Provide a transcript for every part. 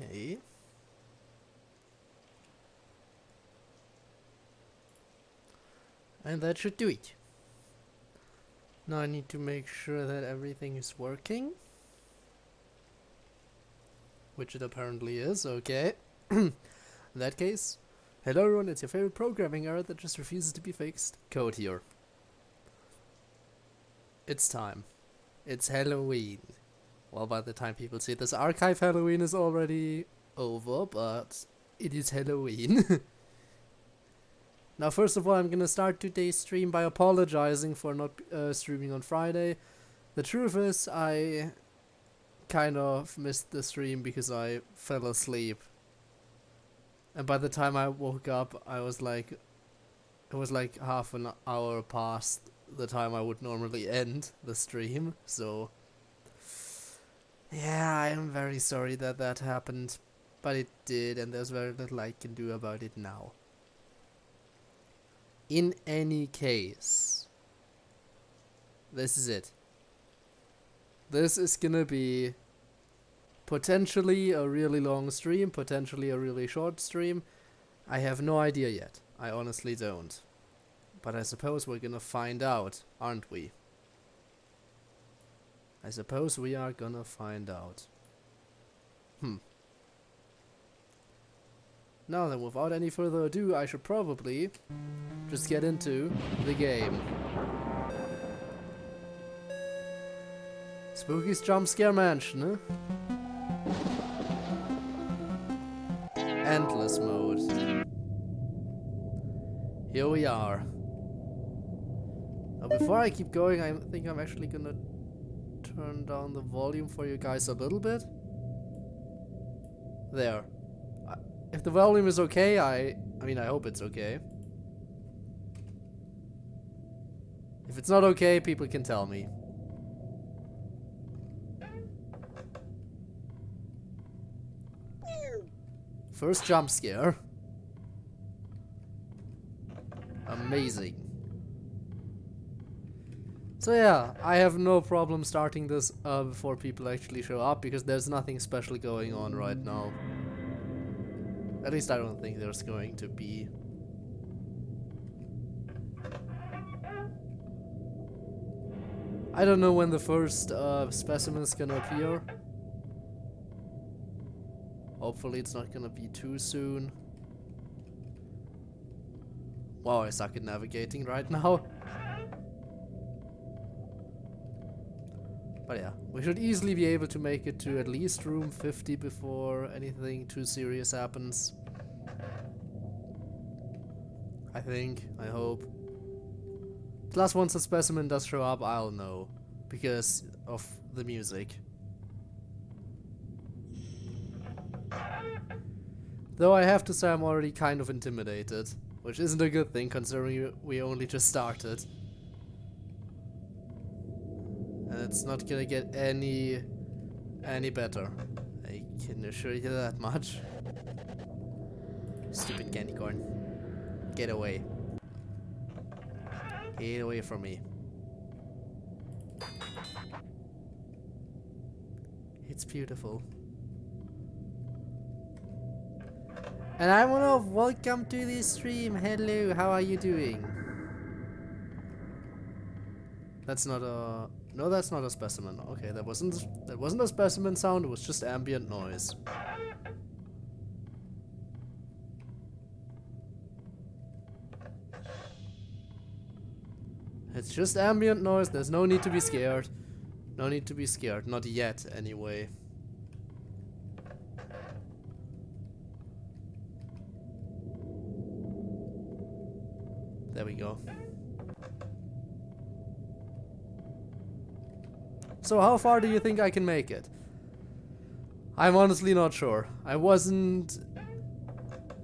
Okay. And that should do it. Now I need to make sure that everything is working. Which it apparently is, okay. In that case, hello everyone, it's your favorite programming error that just refuses to be fixed, CodeErr. It's time. It's Halloween. Well, by the time people see this archive, Halloween is already over, but it is Halloween. Now, first of all, I'm gonna start today's stream by apologizing for not streaming on Friday. The truth is, I kind of missed the stream because I fell asleep. And by the time I woke up, it was like half an hour past the time I would normally end the stream, so yeah, I am very sorry that that happened, but it did, and there's very little I can do about it now. In any case, this is it. This is gonna be potentially a really long stream, potentially a really short stream. I have no idea yet. I honestly don't. But I suppose we're gonna find out, aren't we? I suppose we are gonna find out. Now then, without any further ado, I should probably just get into the game. Spooky's Jump Scare Mansion, huh? Endless mode. Here we are. Now before I keep going, I think I'm actually gonna turn down the volume for you guys a little bit. There. If the volume is okay, I mean, I hope it's okay. If it's not okay, people can tell me. First jump scare. Amazing. So yeah, I have no problem starting this before people actually show up, because there's nothing special going on right now. At least I don't think there's going to be. I don't know when the first specimen is gonna appear. Hopefully it's not gonna be too soon. Wow, I suck at navigating right now. But yeah, we should easily be able to make it to at least room 50 before anything too serious happens. I think, I hope. Plus, once a specimen does show up, I'll know, because of the music. Though I have to say I'm already kind of intimidated, which isn't a good thing considering we only just started. And it's not gonna get any better. I can assure you that much. Stupid candy corn. Get away. Get away from me. It's beautiful. And I wanna welcome to this stream. Hello, how are you doing? That's not a... No, that's not a specimen. Okay, that wasn't a specimen sound, it was just ambient noise. It's just ambient noise, there's no need to be scared. No need to be scared, not yet anyway. There we go. So how far do you think I can make it? I'm honestly not sure. I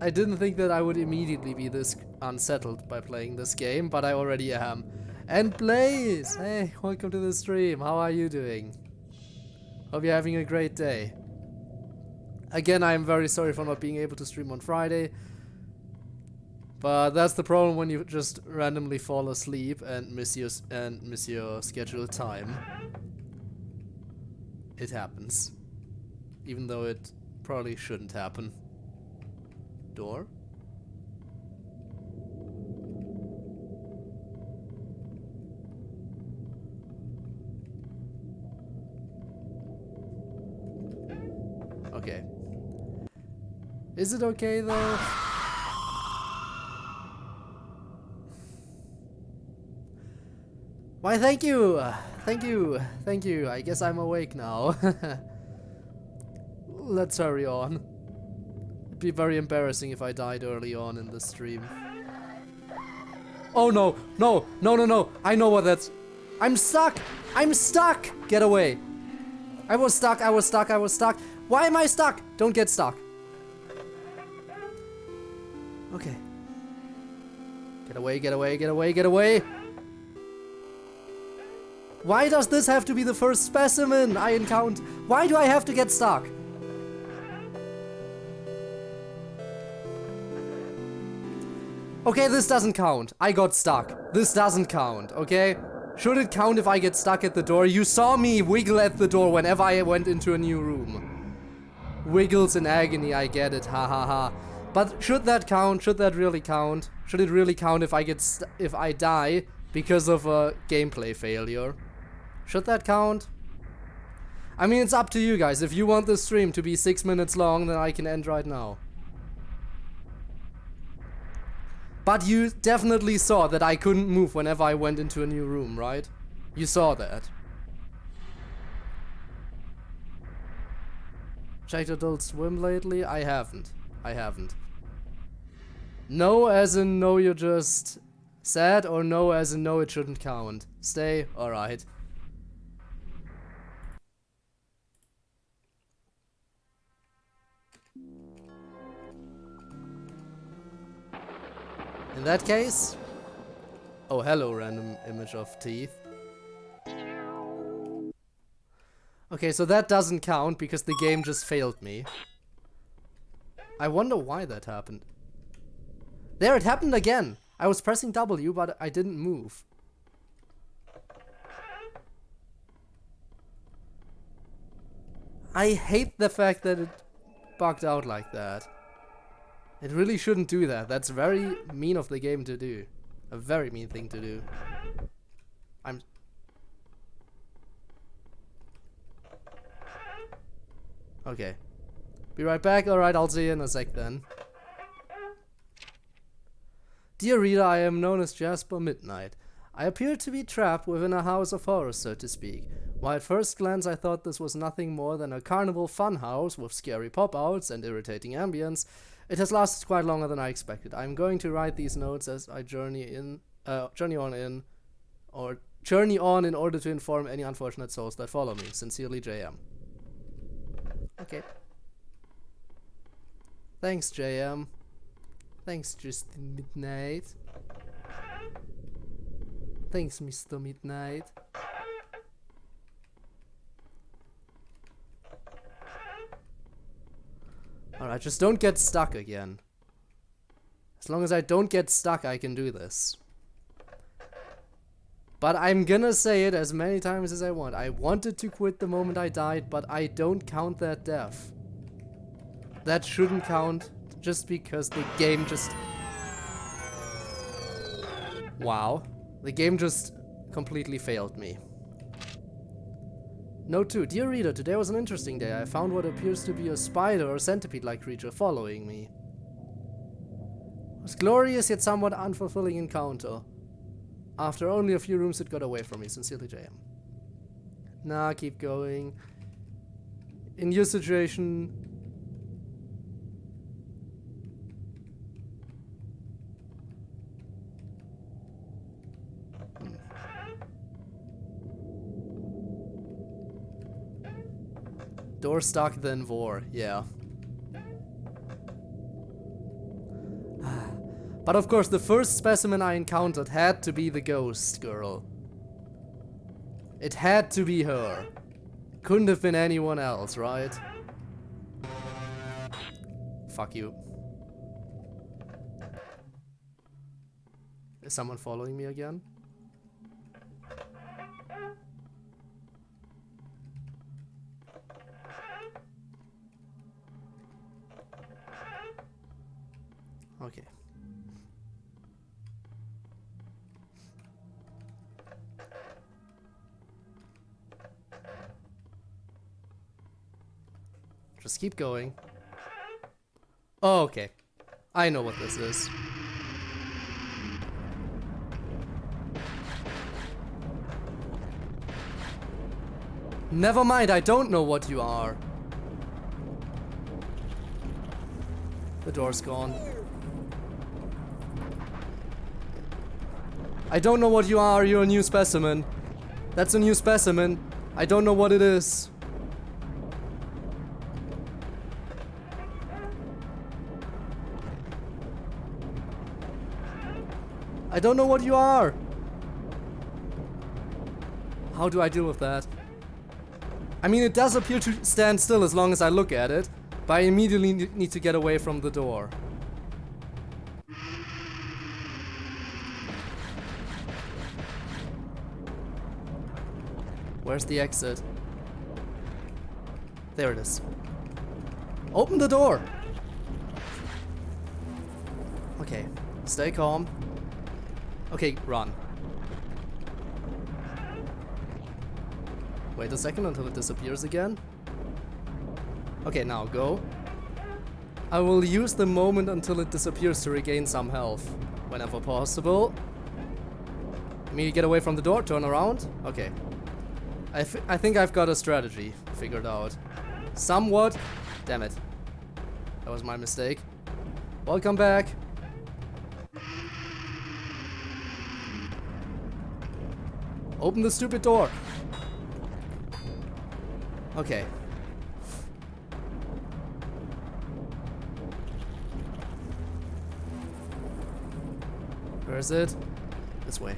didn't think that I would immediately be this unsettled by playing this game, but I already am. And Blaze! Hey, welcome to the stream. How are you doing? Hope you're having a great day. Again, I am very sorry for not being able to stream on Friday. But that's the problem when you just randomly fall asleep and miss your scheduled time. It happens. Even though it probably shouldn't happen. Door? Okay. Is it okay though? Why, thank you! Thank you! Thank you! I guess I'm awake now. Let's hurry on. It'd be very embarrassing if I died early on in the stream. Oh no! No! No, no, no! I know what that's... I'm stuck! I'm stuck! Get away! I was stuck, I was stuck, I was stuck. Why am I stuck? Don't get stuck. Okay. Get away, get away, get away, get away! Why does this have to be the first specimen I encounter? Why do I have to get stuck? Okay, this doesn't count. I got stuck. This doesn't count, okay? Should it count if I get stuck at the door? You saw me wiggle at the door whenever I went into a new room. Wiggles in agony, I get it, ha ha ha. But should that count? Should that really count? Should it really count if I die because of a gameplay failure? Should that count? I mean, it's up to you guys. If you want the stream to be 6 minutes long, then I can end right now. But you definitely saw that I couldn't move whenever I went into a new room, right? You saw that. Checked Adult Swim lately? I haven't. I haven't. No as in no you're just sad, or no as in no it shouldn't count? Stay? Alright. In that case... Oh, hello, random image of teeth. Okay, so that doesn't count because the game just failed me. I wonder why that happened. There, it happened again! I was pressing W, but I didn't move. I hate the fact that it bugged out like that. It really shouldn't do that. That's very mean of the game to do. A very mean thing to do. Okay. Be right back. Alright, I'll see you in a sec then. Dear reader, I am known as Jasper Midnight. I appear to be trapped within a house of horrors, so to speak. While at first glance I thought this was nothing more than a carnival funhouse with scary pop-outs and irritating ambience, it has lasted quite longer than I expected. I'm going to write these notes as I journey on in order to inform any unfortunate souls that follow me. Sincerely, JM. Okay. Thanks, JM. Thanks, Justin Midnight. Thanks, Mr. Midnight. Alright, just don't get stuck again. As long as I don't get stuck, I can do this. But I'm gonna say it as many times as I want. I wanted to quit the moment I died, but I don't count that death. That shouldn't count, just because the game just... Wow. The game just completely failed me. Note 2. Dear reader, today was an interesting day. I found what appears to be a spider or centipede-like creature following me. It was glorious yet somewhat unfulfilling encounter. After only a few rooms it got away from me. Sincerely, JM. Nah, keep going. In your situation... Door stuck, then vor, yeah. But of course, the first specimen I encountered had to be the ghost girl. It had to be her. Couldn't have been anyone else, right? Fuck you. Is someone following me again? Okay. Just keep going. Oh, okay. I know what this is. Never mind, I don't know what you are. The door's gone. I don't know what you are, you're a new specimen. That's a new specimen. I don't know what it is. I don't know what you are. How do I deal with that? I mean, it does appear to stand still as long as I look at it, but I immediately need to get away from the door. Where's the exit? There it is. Open the door! Okay, stay calm. Okay, run. Wait a second until it disappears again. Okay, now go. I will use the moment until it disappears to regain some health, whenever possible. Me get away from the door, turn around. Okay. I think I've got a strategy figured out. Somewhat. Damn it. That was my mistake. Welcome back. Open the stupid door. Okay. Where is it? This way.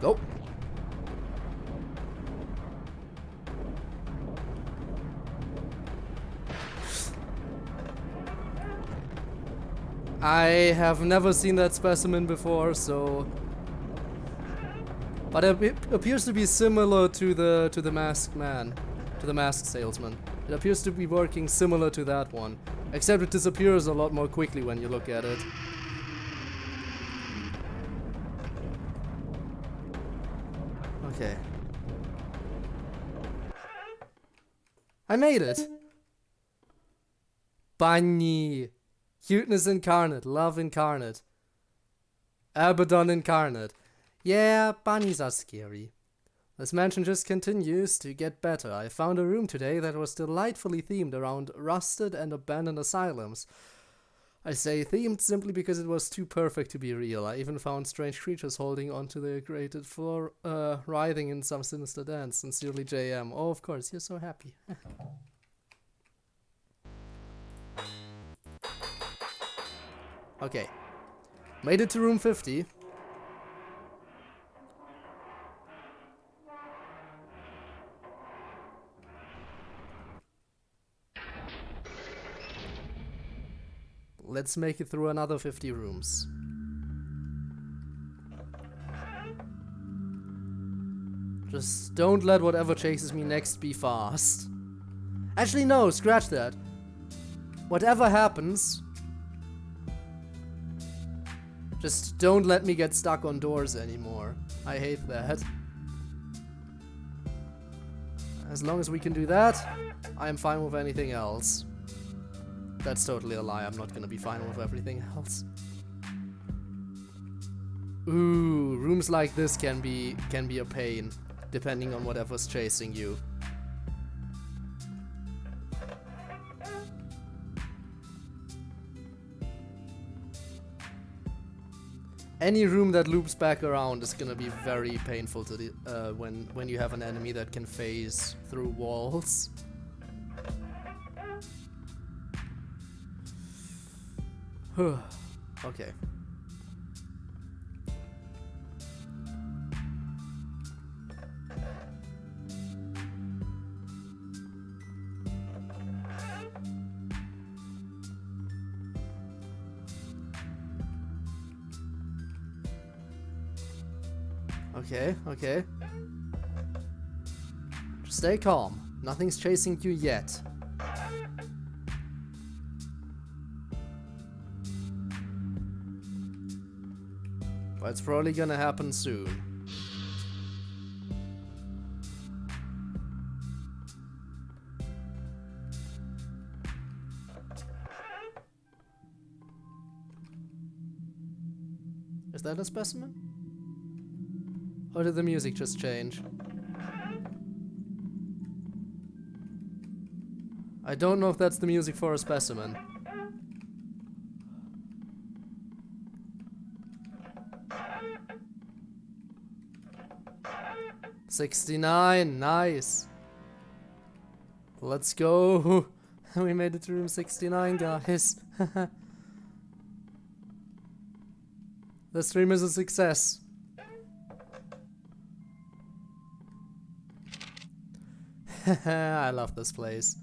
Go. I have never seen that specimen before, so... But it appears to be similar to the masked man, to the masked salesman. It appears to be working similar to that one, except it disappears a lot more quickly when you look at it. Okay. I made it! Bunny! Cuteness incarnate, love incarnate. Abaddon incarnate. Yeah, bunnies are scary. This mansion just continues to get better. I found a room today that was delightfully themed around rusted and abandoned asylums. I say themed simply because it was too perfect to be real. I even found strange creatures holding onto the grated floor, writhing in some sinister dance. Sincerely, JM. Oh, of course, you're so happy. Okay. Made it to room 50. Let's make it through another 50 rooms. Just don't let whatever chases me next be fast. Actually, no, scratch that. Whatever happens, just don't let me get stuck on doors anymore. I hate that. As long as we can do that, I am fine with anything else. That's totally a lie. I'm not gonna be fine with everything else. Ooh, rooms like this can be a pain, depending on whatever's chasing you. Any room that loops back around is gonna be very painful to the when you have an enemy that can phase through walls. Okay. Okay, okay. Just stay calm. Nothing's chasing you yet. But it's probably gonna happen soon. Is that a specimen? Or did the music just change? I don't know if that's the music for a specimen. $69, nice. Let's go. We made it to room 69, guys. The stream is a success. I love this place.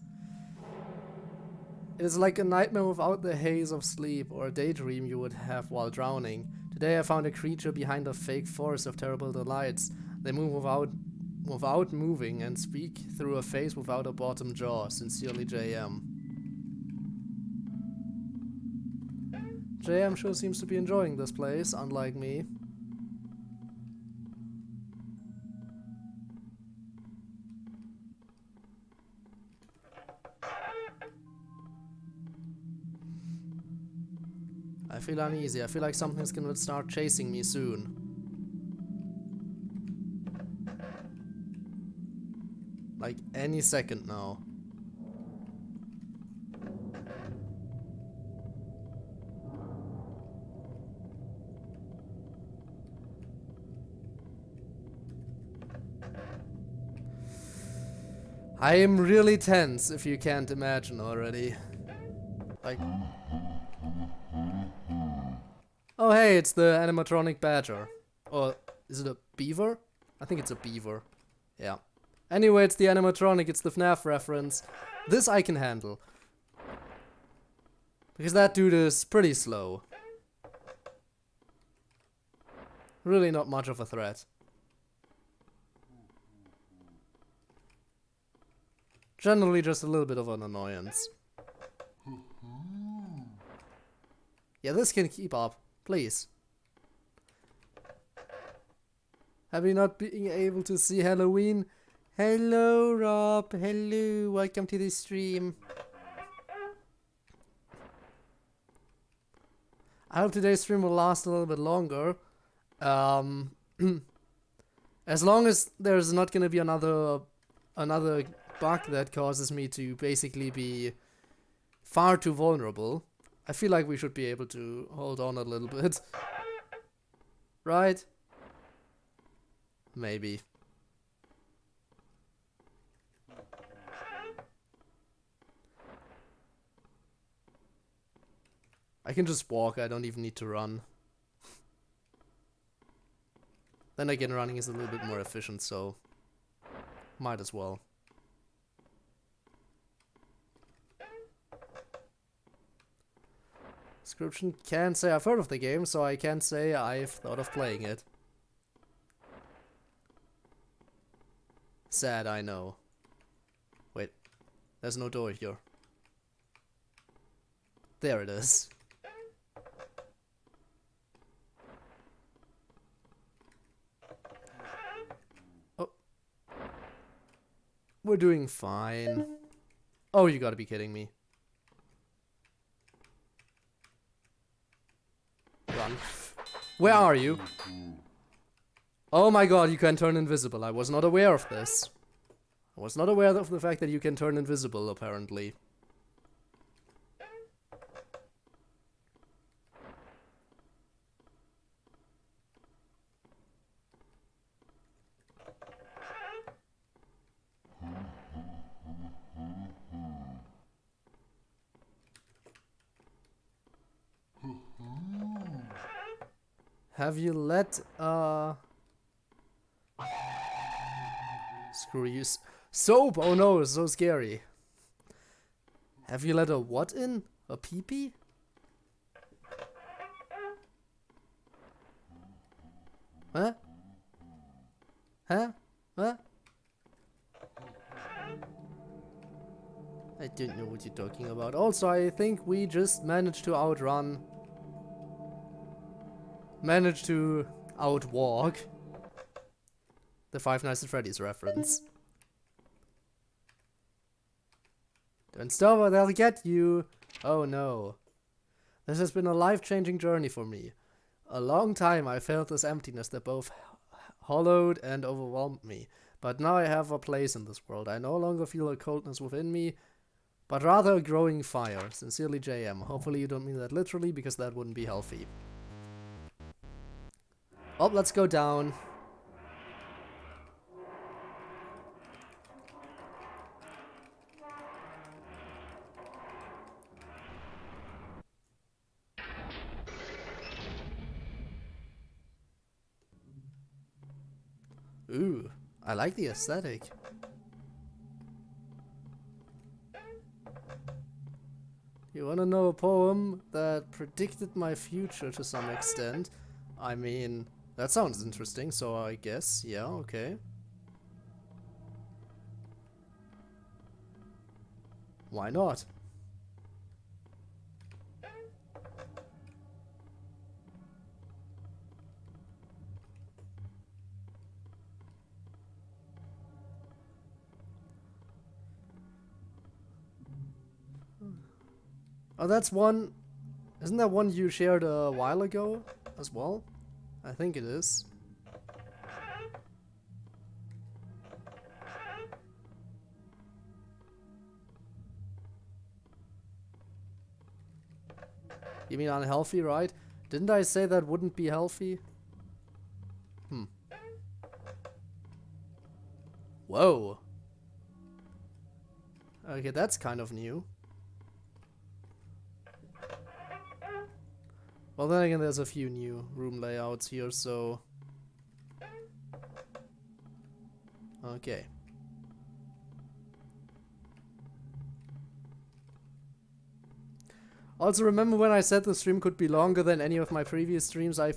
It is like a nightmare without the haze of sleep or a daydream you would have while drowning. Today I found a creature behind a fake forest of terrible delights. They move without moving and speak through a face without a bottom jaw. Sincerely, JM. JM sure seems to be enjoying this place, unlike me. I feel uneasy. I feel like something's gonna start chasing me soon. Like any second now. I am really tense, if you can't imagine already. Like... Oh hey, it's the animatronic badger. Or is it a beaver? I think it's a beaver. Yeah. Anyway, it's the animatronic, it's the FNAF reference. This I can handle. Because that dude is pretty slow. Really not much of a threat. Generally just a little bit of an annoyance. Yeah, this can keep up. Please. Have you not been able to see Halloween? Hello, Rob. Hello. Welcome to the stream. I hope today's stream will last a little bit longer. As long as there's not gonna be another bug that causes me to basically be far too vulnerable. I feel like we should be able to hold on a little bit. Right? Maybe. I can just walk, I don't even need to run. Then again, running is a little bit more efficient, so might as well. Description: can't say I've heard of the game, so I can't say I've thought of playing it. Sad, I know. Wait, there's no door here. There it is. Oh. We're doing fine. Oh, you gotta be kidding me. Run. Where are you? Oh my god, you can turn invisible. I was not aware of this. I was not aware of the fact that you can turn invisible, apparently. Have you let, screw you. Soap! Oh no, it's so scary. Have you let a what in? A pee-pee? Huh? Huh? What? I don't know what you're talking about. Also, I think we just managed to outrun managed to outwalk the Five Nights at Freddy's reference. Don't stop or they'll get you. Oh no. This has been a life-changing journey for me. A long time I felt this emptiness that both hollowed and overwhelmed me. But now I have a place in this world. I no longer feel a coldness within me, but rather a growing fire. Sincerely, JM. Hopefully you don't mean that literally, because that wouldn't be healthy. Oh, let's go down. Ooh, I like the aesthetic. You wanna know a poem that predicted my future to some extent? I mean, that sounds interesting, so I guess, yeah, okay. Why not? Oh, that's one... Isn't that one you shared a while ago as well? I think it is. You mean unhealthy, right? Didn't I say that wouldn't be healthy? Whoa. Okay, that's kind of new. Well, then again, there's a few new room layouts here, so... Okay. Also, remember when I said the stream could be longer than any of my previous streams? I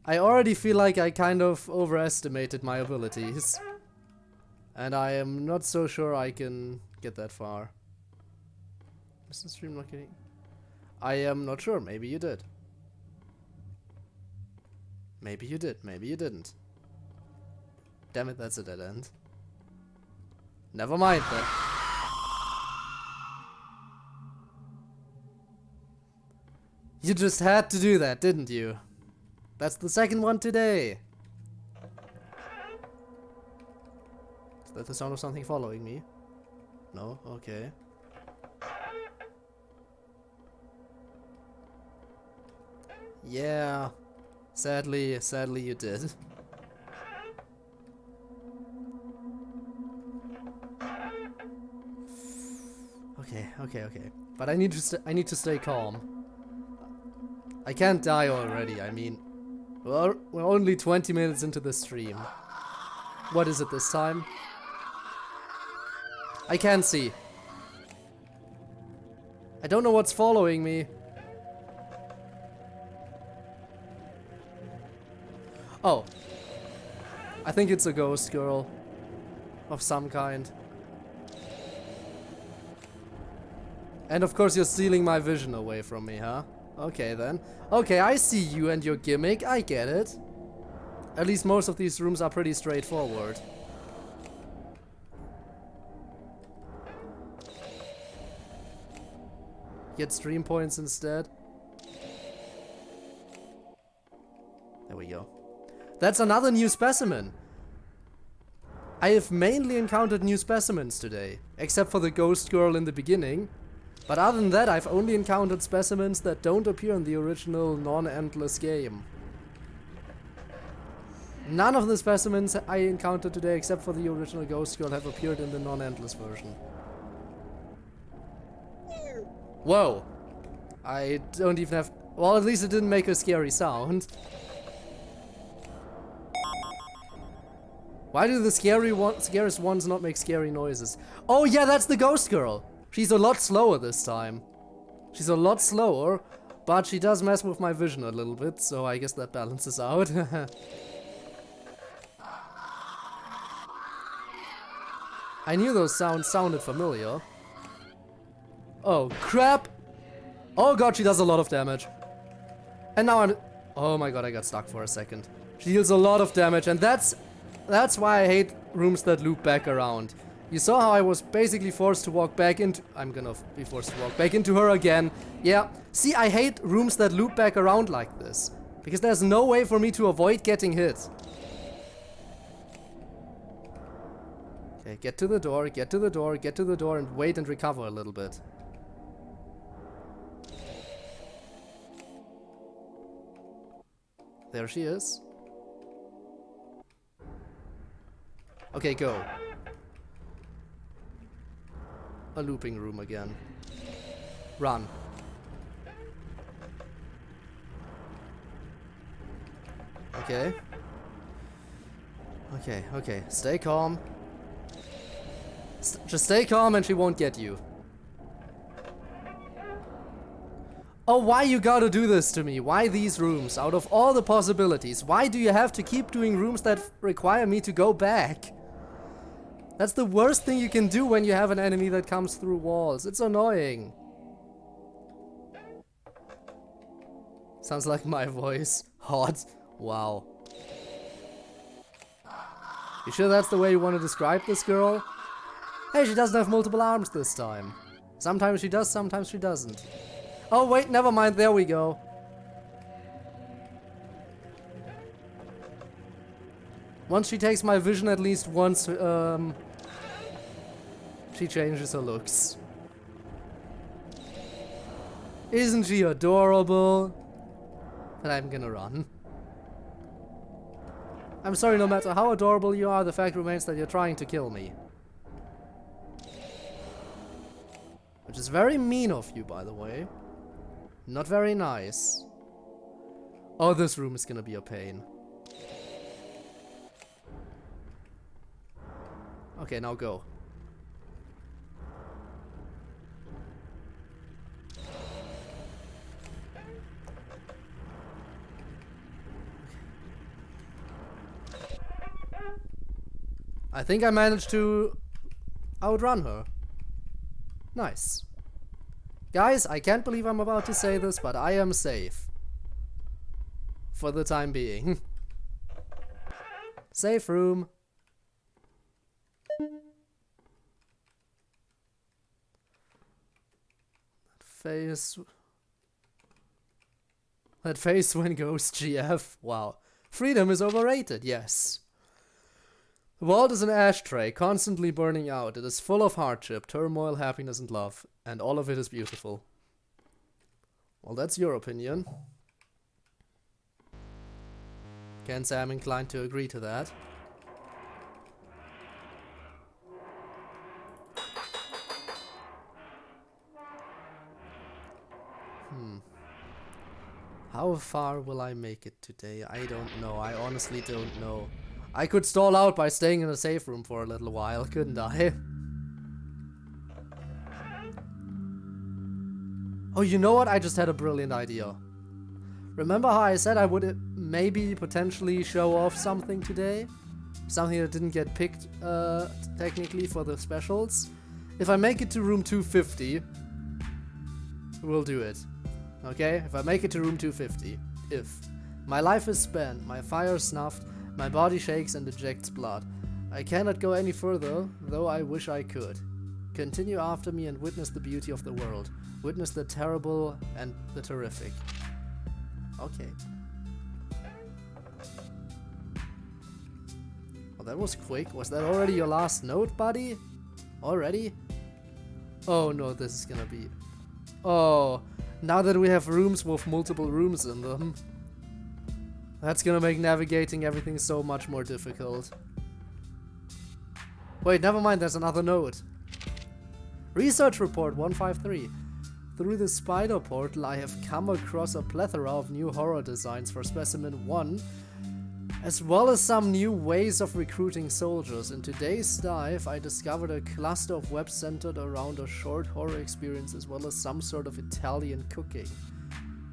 already feel like I kind of overestimated my abilities. And I am not so sure I can get that far. Is the stream not getting... I am not sure. Maybe you did. Maybe you did. Maybe you didn't. Damn it, that's a dead end. Never mind then. You just had to do that, didn't you? That's the second one today. Is that the sound of something following me? No? Okay. Yeah. Sadly you did. Okay. But I need to stay calm. I can't die already. I mean, we're only 20 minutes into the stream. What is it this time? I can't see. I don't know what's following me. Oh. I think it's a ghost girl of some kind. And of course you're stealing my vision away from me, huh? Okay then. Okay, I see you and your gimmick. I get it. At least most of these rooms are pretty straightforward. Get stream points instead. There we go. That's another new specimen. I have mainly encountered new specimens today, except for the ghost girl in the beginning. But other than that, I've only encountered specimens that don't appear in the original non-endless game. None of the specimens I encountered today, except for the original ghost girl, have appeared in the non-endless version. Whoa! I don't even have... Well, at least it didn't make a scary sound. Why do the scariest ones not make scary noises? Oh yeah, that's the ghost girl! She's a lot slower this time. She's a lot slower, but she does mess with my vision a little bit, so I guess that balances out. I knew those sounds sounded familiar. Oh, crap! Oh god, she does a lot of damage. And now I'm... Oh my god, I got stuck for a second. She deals a lot of damage, and that's why I hate rooms that loop back around. You saw how I was basically forced to walk back into... I'm gonna be forced to walk back into her again. Yeah, see, I hate rooms that loop back around like this. Because there's no way for me to avoid getting hit. Okay, get to the door, get to the door, get to the door, and wait and recover a little bit. There she is. Okay, go. A looping room again. Run. Okay. Okay. Stay calm. Just stay calm and she won't get you. Oh, why you gotta do this to me? Why these rooms? Out of all the possibilities, why do you have to keep doing rooms that require me to go back? That's the worst thing you can do when you have an enemy that comes through walls. It's annoying. Sounds like my voice. Hot. Wow. You sure that's the way you want to describe this girl? Hey, she doesn't have multiple arms this time. Sometimes she does, sometimes she doesn't. Oh wait, never mind, there we go. Once she takes my vision at least once, she changes her looks. Isn't she adorable? But I'm gonna run. I'm sorry, no matter how adorable you are, the fact remains that you're trying to kill me. Which is very mean of you, by the way. Not very nice. Oh, this room is gonna be a pain. Okay, now go. I think I managed to outrun her. Nice. Guys, I can't believe I'm about to say this, but I am safe. For the time being. Safe room. That face when goes GF. Wow. Freedom is overrated, yes. The world is an ashtray, constantly burning out. It is full of hardship, turmoil, happiness, and love. And all of it is beautiful. Well, that's your opinion. Can't say I'm inclined to agree to that. How far will I make it today? I don't know. I honestly don't know. I could stall out by staying in a safe room for a little while, couldn't I? Oh, you know what? I just had a brilliant idea. Remember how I said I would maybe potentially show off something today? Something that didn't get picked technically for the specials? If I make it to room 250, we'll do it. Okay? If I make it to room 250. If. My life is spent, my fire snuffed, my body shakes and ejects blood. I cannot go any further, though I wish I could. Continue after me and witness the beauty of the world. Witness the terrible and the terrific. Okay. Oh, that was quick. Was that already your last note, buddy? Already? Oh no, this is gonna be... Oh, now that we have rooms with multiple rooms in them, that's gonna make navigating everything so much more difficult. Wait, never mind, there's another note. Research report 153. Through the spider portal, I have come across a plethora of new horror designs for Specimen 1, as well as some new ways of recruiting soldiers. In today's dive, I discovered a cluster of webs centered around a short horror experience, as well as some sort of Italian cooking.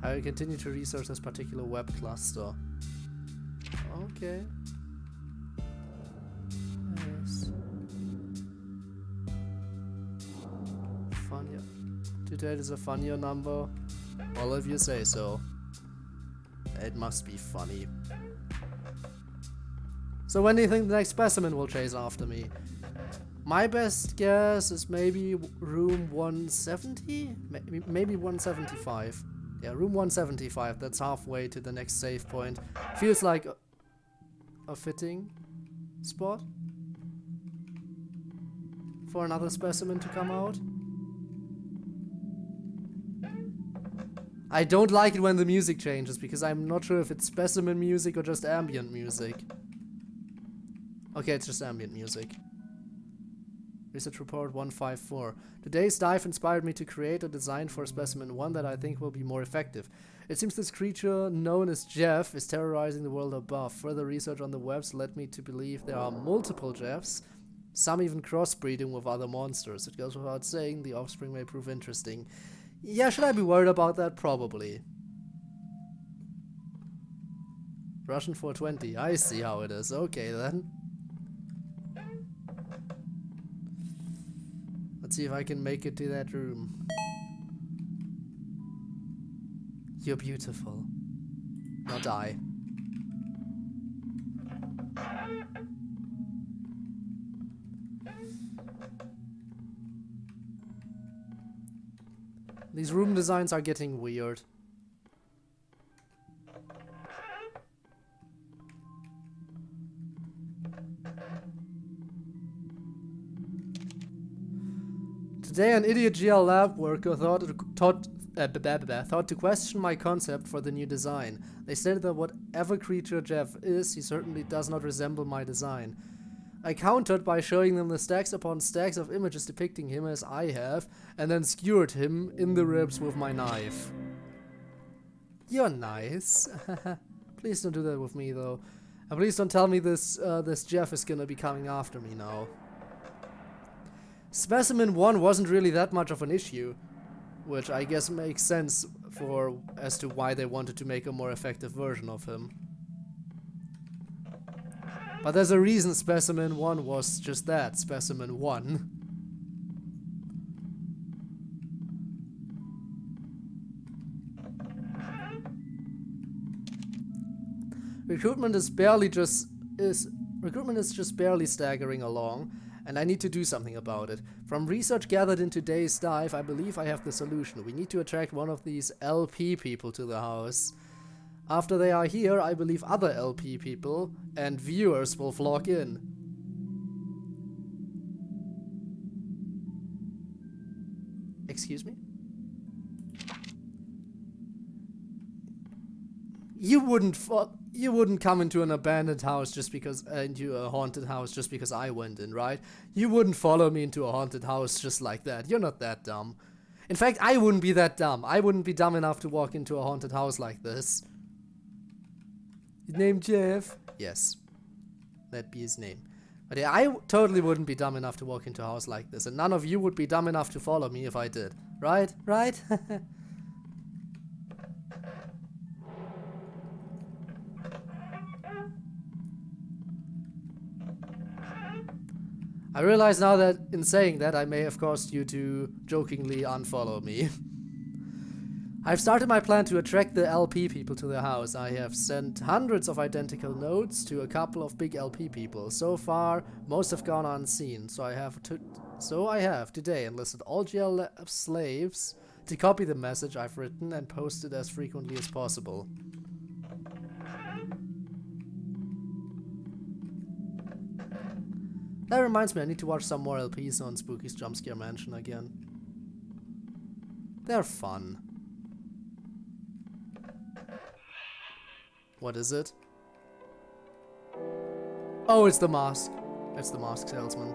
I will continue to research this particular web cluster. Okay. Yes. Funnier. Today is a funnier number. Well, if you say so. It must be funny. So when do you think the next specimen will chase after me? My best guess is maybe room 170? Maybe 175. Yeah, room 175. That's halfway to the next save point. Feels like a fitting spot for another specimen to come out. I don't like it when the music changes because I'm not sure if it's specimen music or just ambient music. Okay, it's just ambient music. Research report 154. Today's dive inspired me to create a design for specimen 1 that I think will be more effective. It seems this creature, known as Jeff, is terrorizing the world above. Further research on the webs led me to believe there are multiple Jeffs, some even crossbreeding with other monsters. It goes without saying, the offspring may prove interesting. Yeah, should I be worried about that? Probably. Russian 420. I see how it is. Okay, then. Let's see if I can make it to that room. You're beautiful. Now die. These room designs are getting weird. Today an idiot GL lab worker thought to question my concept for the new design. They stated that whatever creature Jeff is, he certainly does not resemble my design. I countered by showing them the stacks upon stacks of images depicting him as I have, and then skewered him in the ribs with my knife. You're nice. Please don't do that with me though. And please don't tell me this Jeff is gonna be coming after me now. Specimen 1 wasn't really that much of an issue, which I guess makes sense as to why they wanted to make a more effective version of him. But there's a reason Specimen 1 was just that, Specimen 1. Recruitment is just barely staggering along, and I need to do something about it. From research gathered in today's dive, I believe I have the solution. We need to attract one of these LP people to the house. After they are here, I believe other LP people and viewers will flock in. Excuse me? You wouldn't come into an abandoned house just because, into a haunted house just because I went in, right? You wouldn't follow me into a haunted house just like that. You're not that dumb. In fact, I wouldn't be that dumb. I wouldn't be dumb enough to walk into a haunted house like this. His name Jeff? Yes. That'd be his name. But yeah, I totally wouldn't be dumb enough to walk into a house like this. And none of you would be dumb enough to follow me if I did. Right? Right? I realize now that in saying that I may have caused you to jokingly unfollow me. I've started my plan to attract the LP people to the house. I have sent hundreds of identical notes to a couple of big LP people. So far, most have gone unseen, so I have today enlisted all GL slaves to copy the message I've written and post it as frequently as possible. That reminds me, I need to watch some more LPs on Spooky's Jumpscare Mansion again. They're fun. What is it? Oh, it's the mask. It's the mask salesman.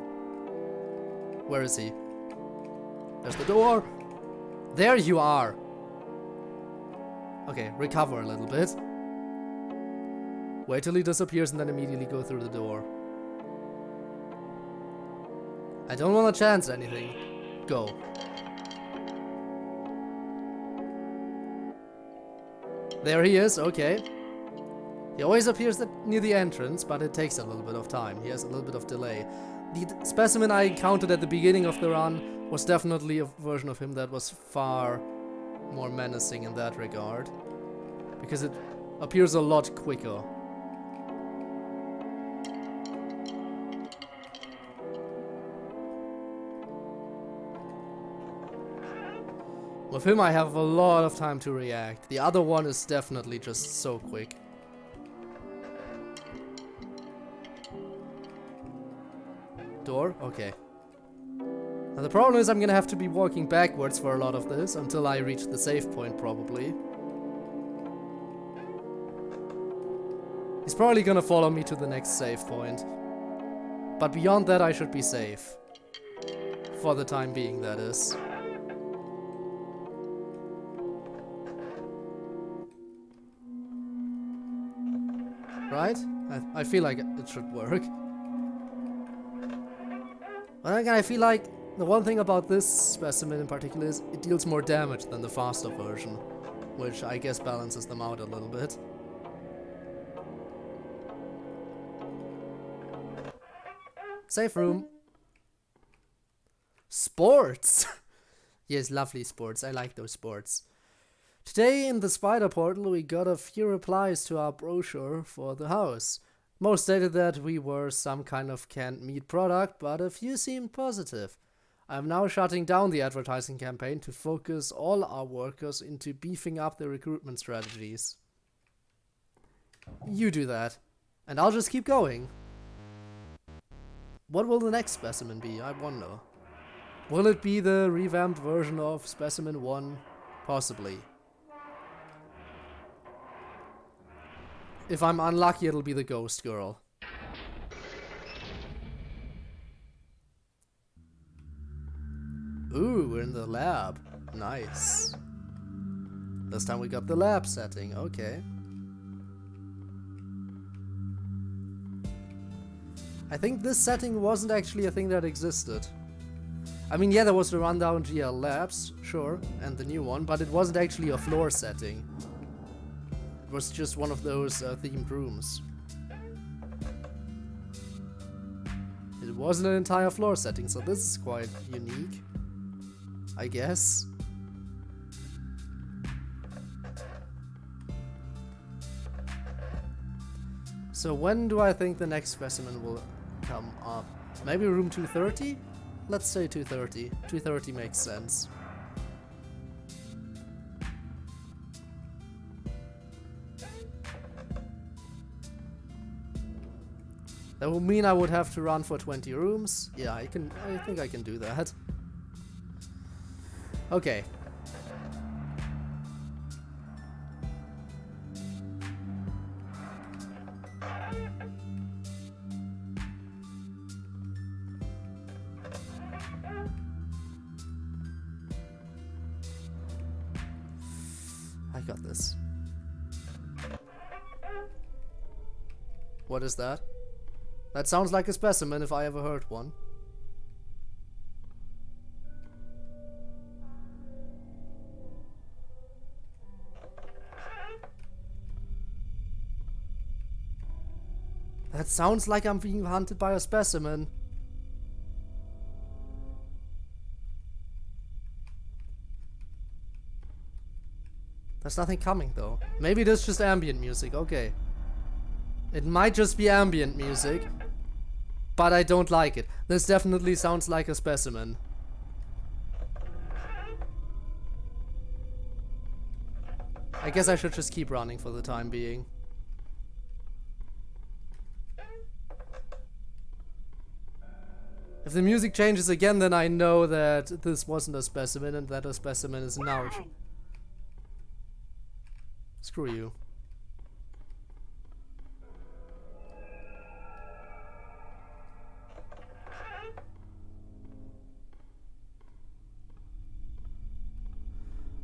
Where is he? There's the door. There you are. Okay, recover a little bit. Wait till he disappears and then immediately go through the door. I don't want to chance anything. Go. There he is, okay. He always appears near the entrance, but it takes a little bit of time. He has a little bit of delay. The specimen I encountered at the beginning of the run was definitely a version of him that was far more menacing in that regard. Because it appears a lot quicker. With him I have a lot of time to react. The other one is definitely just so quick. Door? Okay. Now the problem is I'm gonna have to be walking backwards for a lot of this until I reach the save point probably. He's probably gonna follow me to the next save point. But beyond that I should be safe. For the time being, that is. Right? I feel like it should work. But again, I feel like the one thing about this specimen in particular is it deals more damage than the faster version, which I guess balances them out a little bit. Safe room. Sports! Yes, lovely sports. I like those sports. Today in the spider portal we got a few replies to our brochure for the house. Most stated that we were some kind of canned meat product, but a few seemed positive. I am now shutting down the advertising campaign to focus all our workers into beefing up their recruitment strategies. You do that, and I'll just keep going. What will the next specimen be, I wonder? Will it be the revamped version of Specimen 1? Possibly. If I'm unlucky, it'll be the ghost girl. Ooh, we're in the lab. Nice. This time we got the lab setting, okay. I think this setting wasn't actually a thing that existed. I mean, yeah, there was the rundown GL Labs, sure, and the new one, but it wasn't actually a floor setting. It was just one of those themed rooms. It wasn't an entire floor setting, so this is quite unique, I guess. So when do I think the next specimen will come up? Maybe room 230? Let's say 230. 230 makes sense. That would mean I would have to run for 20 rooms. Yeah, I think I can do that. Okay. I got this. What is that? That sounds like a specimen if I ever heard one. That sounds like I'm being hunted by a specimen. There's nothing coming though. Maybe it is just ambient music, okay. It might just be ambient music, but I don't like it. This definitely sounds like a specimen. I guess I should just keep running for the time being. If the music changes again, then I know that this wasn't a specimen and that a specimen is now. Screw you.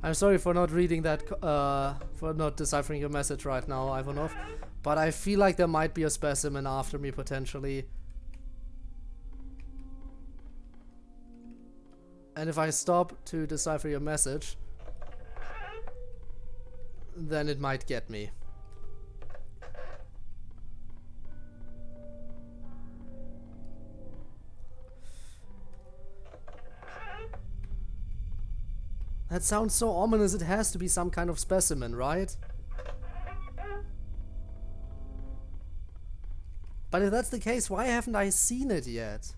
I'm sorry for not reading that, for not deciphering your message right now, Ivanov, but I feel like there might be a specimen after me potentially. And if I stop to decipher your message, then it might get me. That sounds so ominous, it has to be some kind of specimen, right? But if that's the case, why haven't I seen it yet?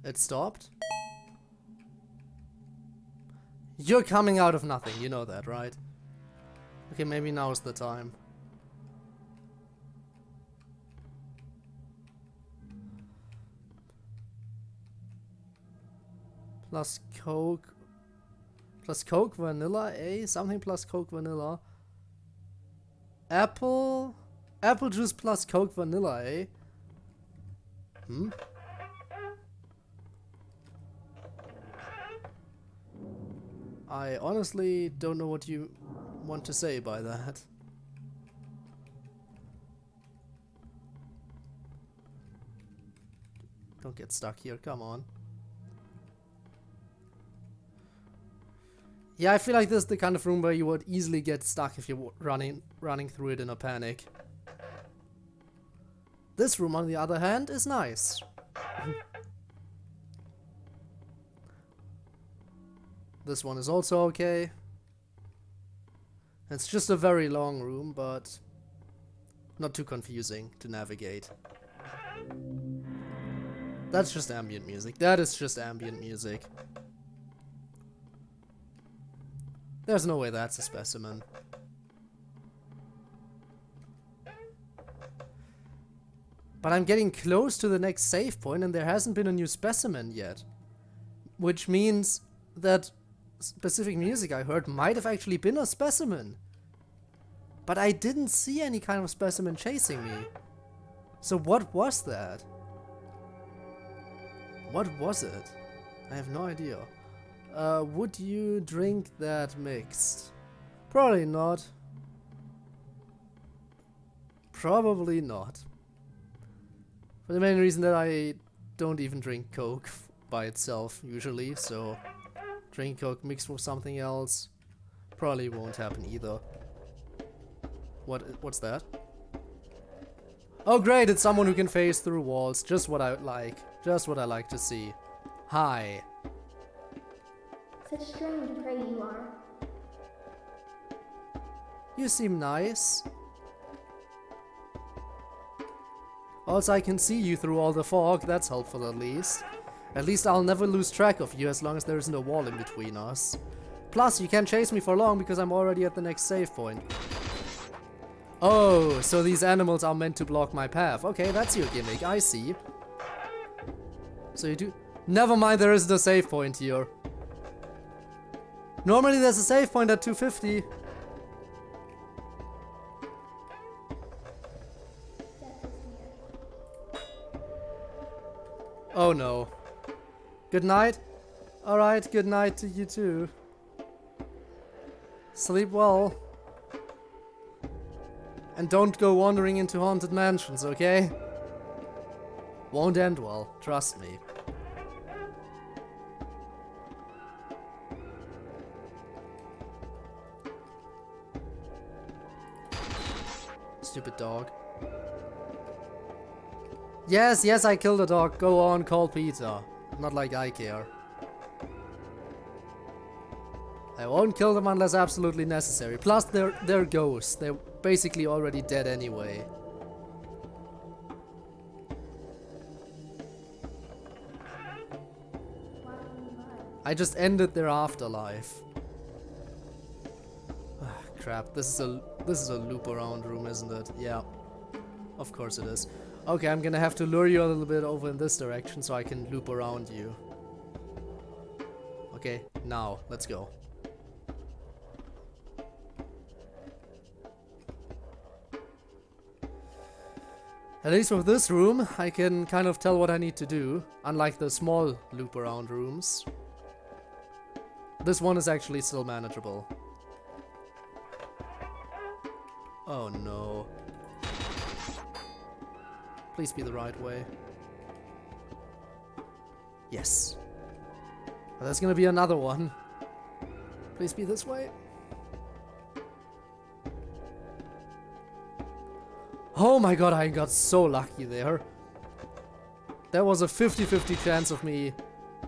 It stopped? You're coming out of nothing, you know that, right? Okay, maybe now's the time. Plus Coke. Plus Coke vanilla, something plus Coke vanilla. Apple juice plus Coke vanilla, Hmm? I honestly don't know what you want to say by that. Don't get stuck here, come on. Yeah, I feel like this is the kind of room where you would easily get stuck if you're running through it in a panic. This room, on the other hand, is nice. This one is also okay. It's just a very long room, but not too confusing to navigate. That's just ambient music. That is just ambient music. There's no way that's a specimen. But I'm getting close to the next save point and there hasn't been a new specimen yet. Which means that specific music I heard might have actually been a specimen. But I didn't see any kind of specimen chasing me. So what was that? What was it? I have no idea. Would you drink that mixed? Probably not. Probably not. For the main reason that I don't even drink Coke by itself usually, so drink Coke mixed with something else probably won't happen either. What's that? Oh great, it's someone who can phase through walls. Just what I like. Just what I like to see. Hi. Such strange prey you are. You seem nice. Also, I can see you through all the fog. That's helpful at least. At least I'll never lose track of you as long as there isn't a wall in between us. Plus, you can't chase me for long because I'm already at the next save point. Oh, so these animals are meant to block my path. Okay, that's your gimmick. I see. So you do... Never mind, there isn't a save point here. Normally there's a save point at 250. Oh no. Good night. Alright, good night to you too. Sleep well. And don't go wandering into haunted mansions, okay? Won't end well, trust me. Stupid dog. Yes, yes, I killed a dog. Go on, call Peter. Not like I care. I won't kill them unless absolutely necessary. Plus, they're ghosts. They're basically already dead anyway. I just ended their afterlife. Crap, this is a loop around room, isn't it? Yeah. Of course it is. Okay, I'm gonna have to lure you a little bit over in this direction so I can loop around you. Okay, now, let's go. At least with this room, I can kind of tell what I need to do, unlike the small loop around rooms. This one is actually still manageable. Oh no. Please be the right way. Yes. Oh, there's gonna be another one. Please be this way. Oh my god, I got so lucky there. There was a 50-50 chance of me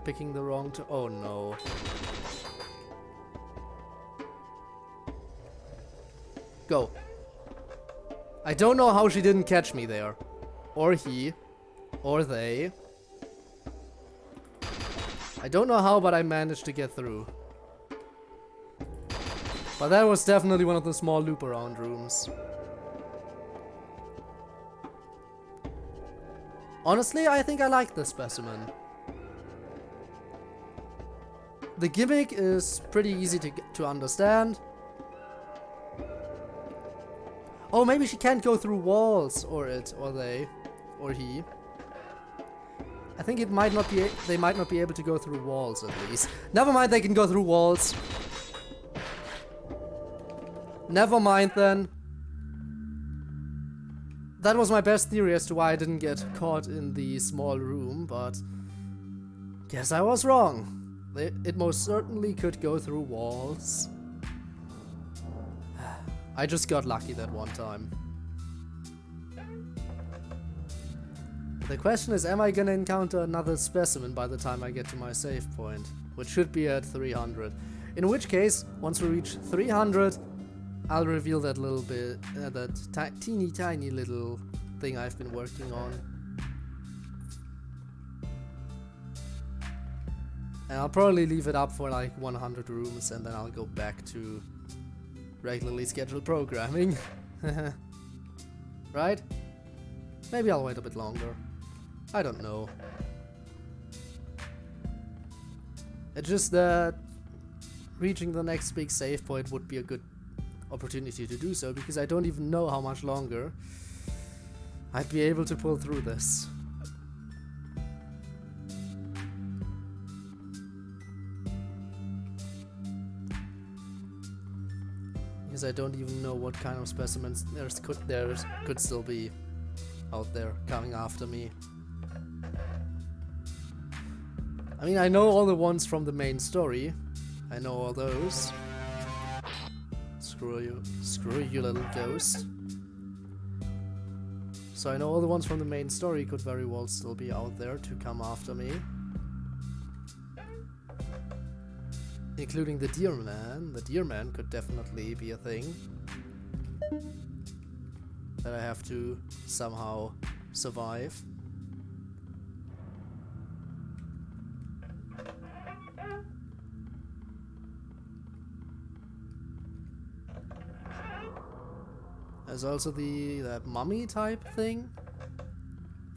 picking the wrong oh no. Go. I don't know how she didn't catch me there. Or he. Or they. I don't know how, but I managed to get through. But that was definitely one of the small loop around rooms. Honestly, I think I like this specimen. The gimmick is pretty easy to understand. Oh, maybe she can't go through walls, or it, or they, or he. I think it might not be. They might not be able to go through walls, at least. Never mind, they can go through walls. Never mind then. That was my best theory as to why I didn't get caught in the small room, but guess I was wrong. It most certainly could go through walls. I just got lucky that one time. The question is, am I gonna encounter another specimen by the time I get to my save point? Which should be at 300. In which case, once we reach 300, I'll reveal that little bit, that teeny tiny little thing I've been working on. And I'll probably leave it up for like 100 rooms and then I'll go back to regularly scheduled programming. Right? Maybe I'll wait a bit longer. I don't know. It's just that reaching the next big save point would be a good opportunity to do so, because I don't even know how much longer I'd be able to pull through this. Because I don't even know what kind of specimens there could still be out there coming after me. I mean, I know all the ones from the main story. I know all those. Screw you little ghost. So I know all the ones from the main story could very well still be out there to come after me. Including the deer man. The deer man could definitely be a thing that I have to somehow survive. There's also that mummy type thing.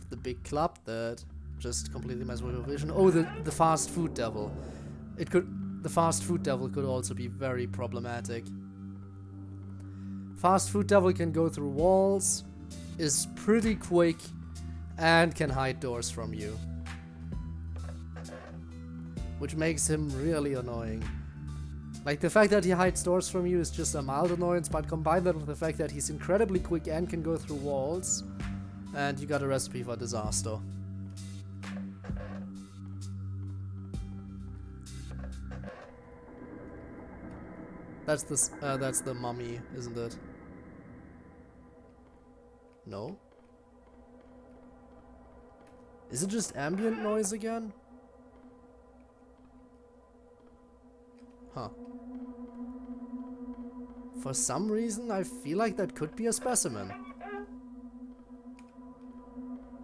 The big club that just completely messes with your vision. Oh, the fast food devil. The fast food devil could also be very problematic. Fast food devil can go through walls, is pretty quick, and can hide doors from you. Which makes him really annoying. Like, the fact that he hides doors from you is just a mild annoyance, but combine that with the fact that he's incredibly quick and can go through walls, and you got a recipe for disaster. That's the mummy, isn't it? No? Is it just ambient noise again? Huh. For some reason, I feel like that could be a specimen.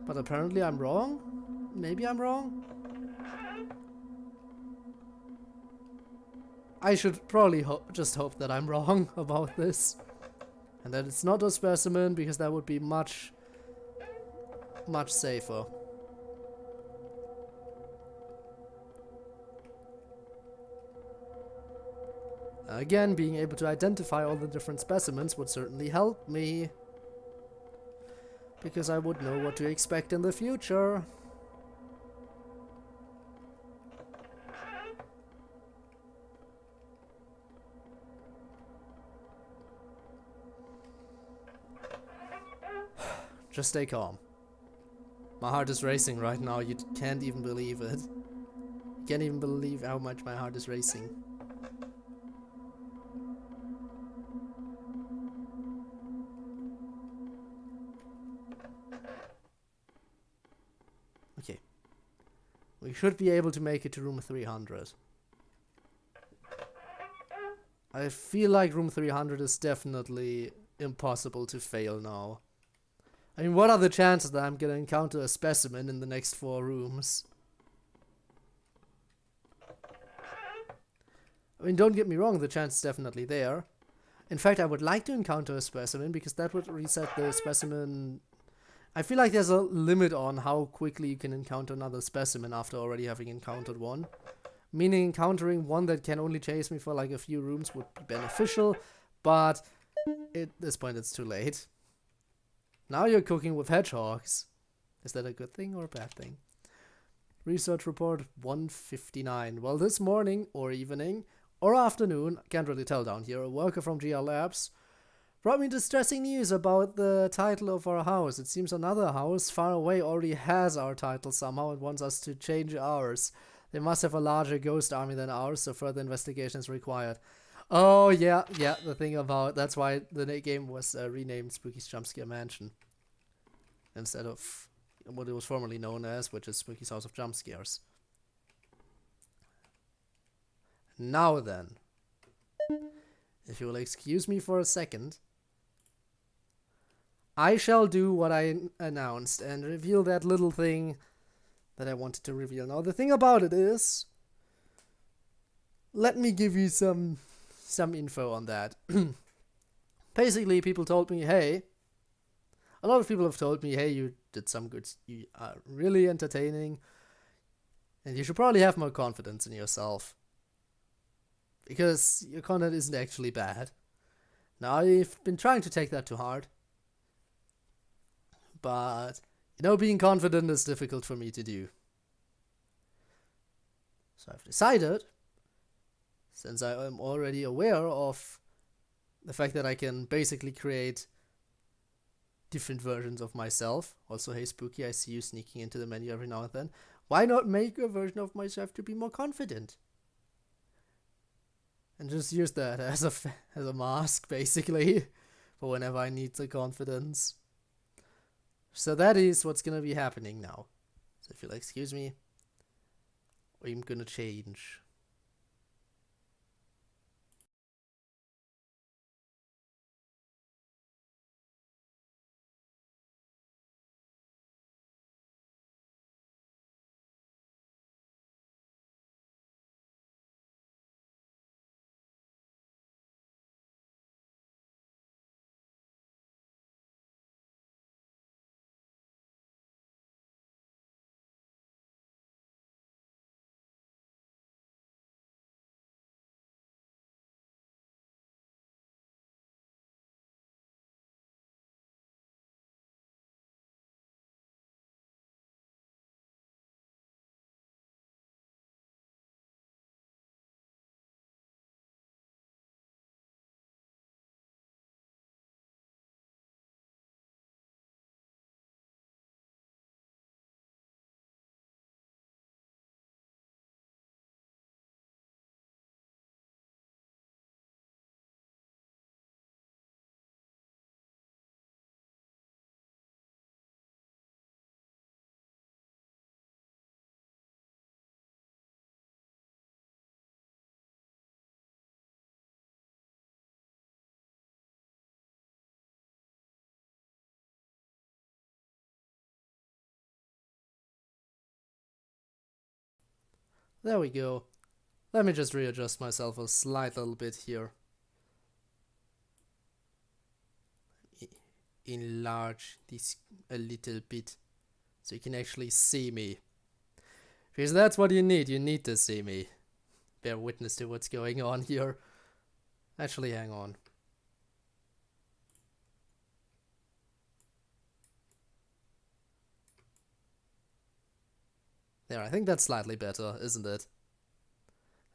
But apparently I'm wrong? Maybe I'm wrong? I should probably just hope that I'm wrong about this. And that it's not a specimen, because that would be much safer. Again, being able to identify all the different specimens would certainly help me, because I would know what to expect in the future. Just stay calm. My heart is racing right now, you can't even believe it. You can't even believe how much my heart is racing. Okay. We should be able to make it to room 300. I feel like room 300 is definitely impossible to fail now. I mean, what are the chances that I'm gonna encounter a specimen in the next 4 rooms? I mean, don't get me wrong, the chance is definitely there. In fact, I would like to encounter a specimen because that would reset the specimen. I feel like there's a limit on how quickly you can encounter another specimen after already having encountered one. Meaning encountering one that can only chase me for like a few rooms would be beneficial, but at this point it's too late. Now you're cooking with hedgehogs. Is that a good thing or a bad thing? Research report 159. Well, this morning or evening or afternoon, can't really tell down here, a worker from GR Labs brought me distressing news about the title of our house. It seems another house far away already has our title somehow and wants us to change ours. They must have a larger ghost army than ours, so further investigation is required. Oh, yeah, the thing about... That's why the game was renamed Spooky's Jumpscare Mansion. Instead of what it was formerly known as, which is Spooky's House of Jumpscares. Now then. If you will excuse me for a second, I shall do what I announced and reveal that little thing that I wanted to reveal. Now, the thing about it is, let me give you some info on that. Basically, people told me, hey, a lot of people have told me, hey, you did some good, you are really entertaining, and you should probably have more confidence in yourself. Because your content isn't actually bad. Now, I've been trying to take that to heart. But, you know, being confident is difficult for me to do. So I've decided, since I am already aware of the fact that I can basically create different versions of myself. Also, hey Spooky, I see you sneaking into the menu every now and then. Why not make a version of myself to be more confident? And just use that as a mask, basically, for whenever I need the confidence. So that is what's gonna be happening now. So if you'll excuse me, I'm gonna change. There we go. Let me just readjust myself a slight little bit here. Enlarge this a little bit so you can actually see me. Because that's what you need. You need to see me. Bear witness to what's going on here. Actually, hang on. There, I think that's slightly better, isn't it?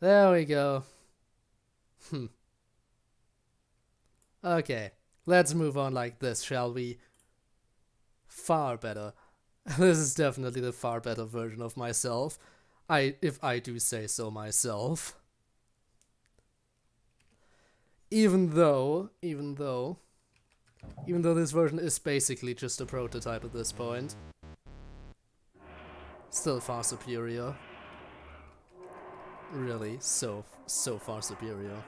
There we go. Okay, let's move on like this, shall we? Far better. This is definitely the far better version of myself. If I do say so myself. Even though this version is basically just a prototype at this point. Still far superior. Really, so far superior.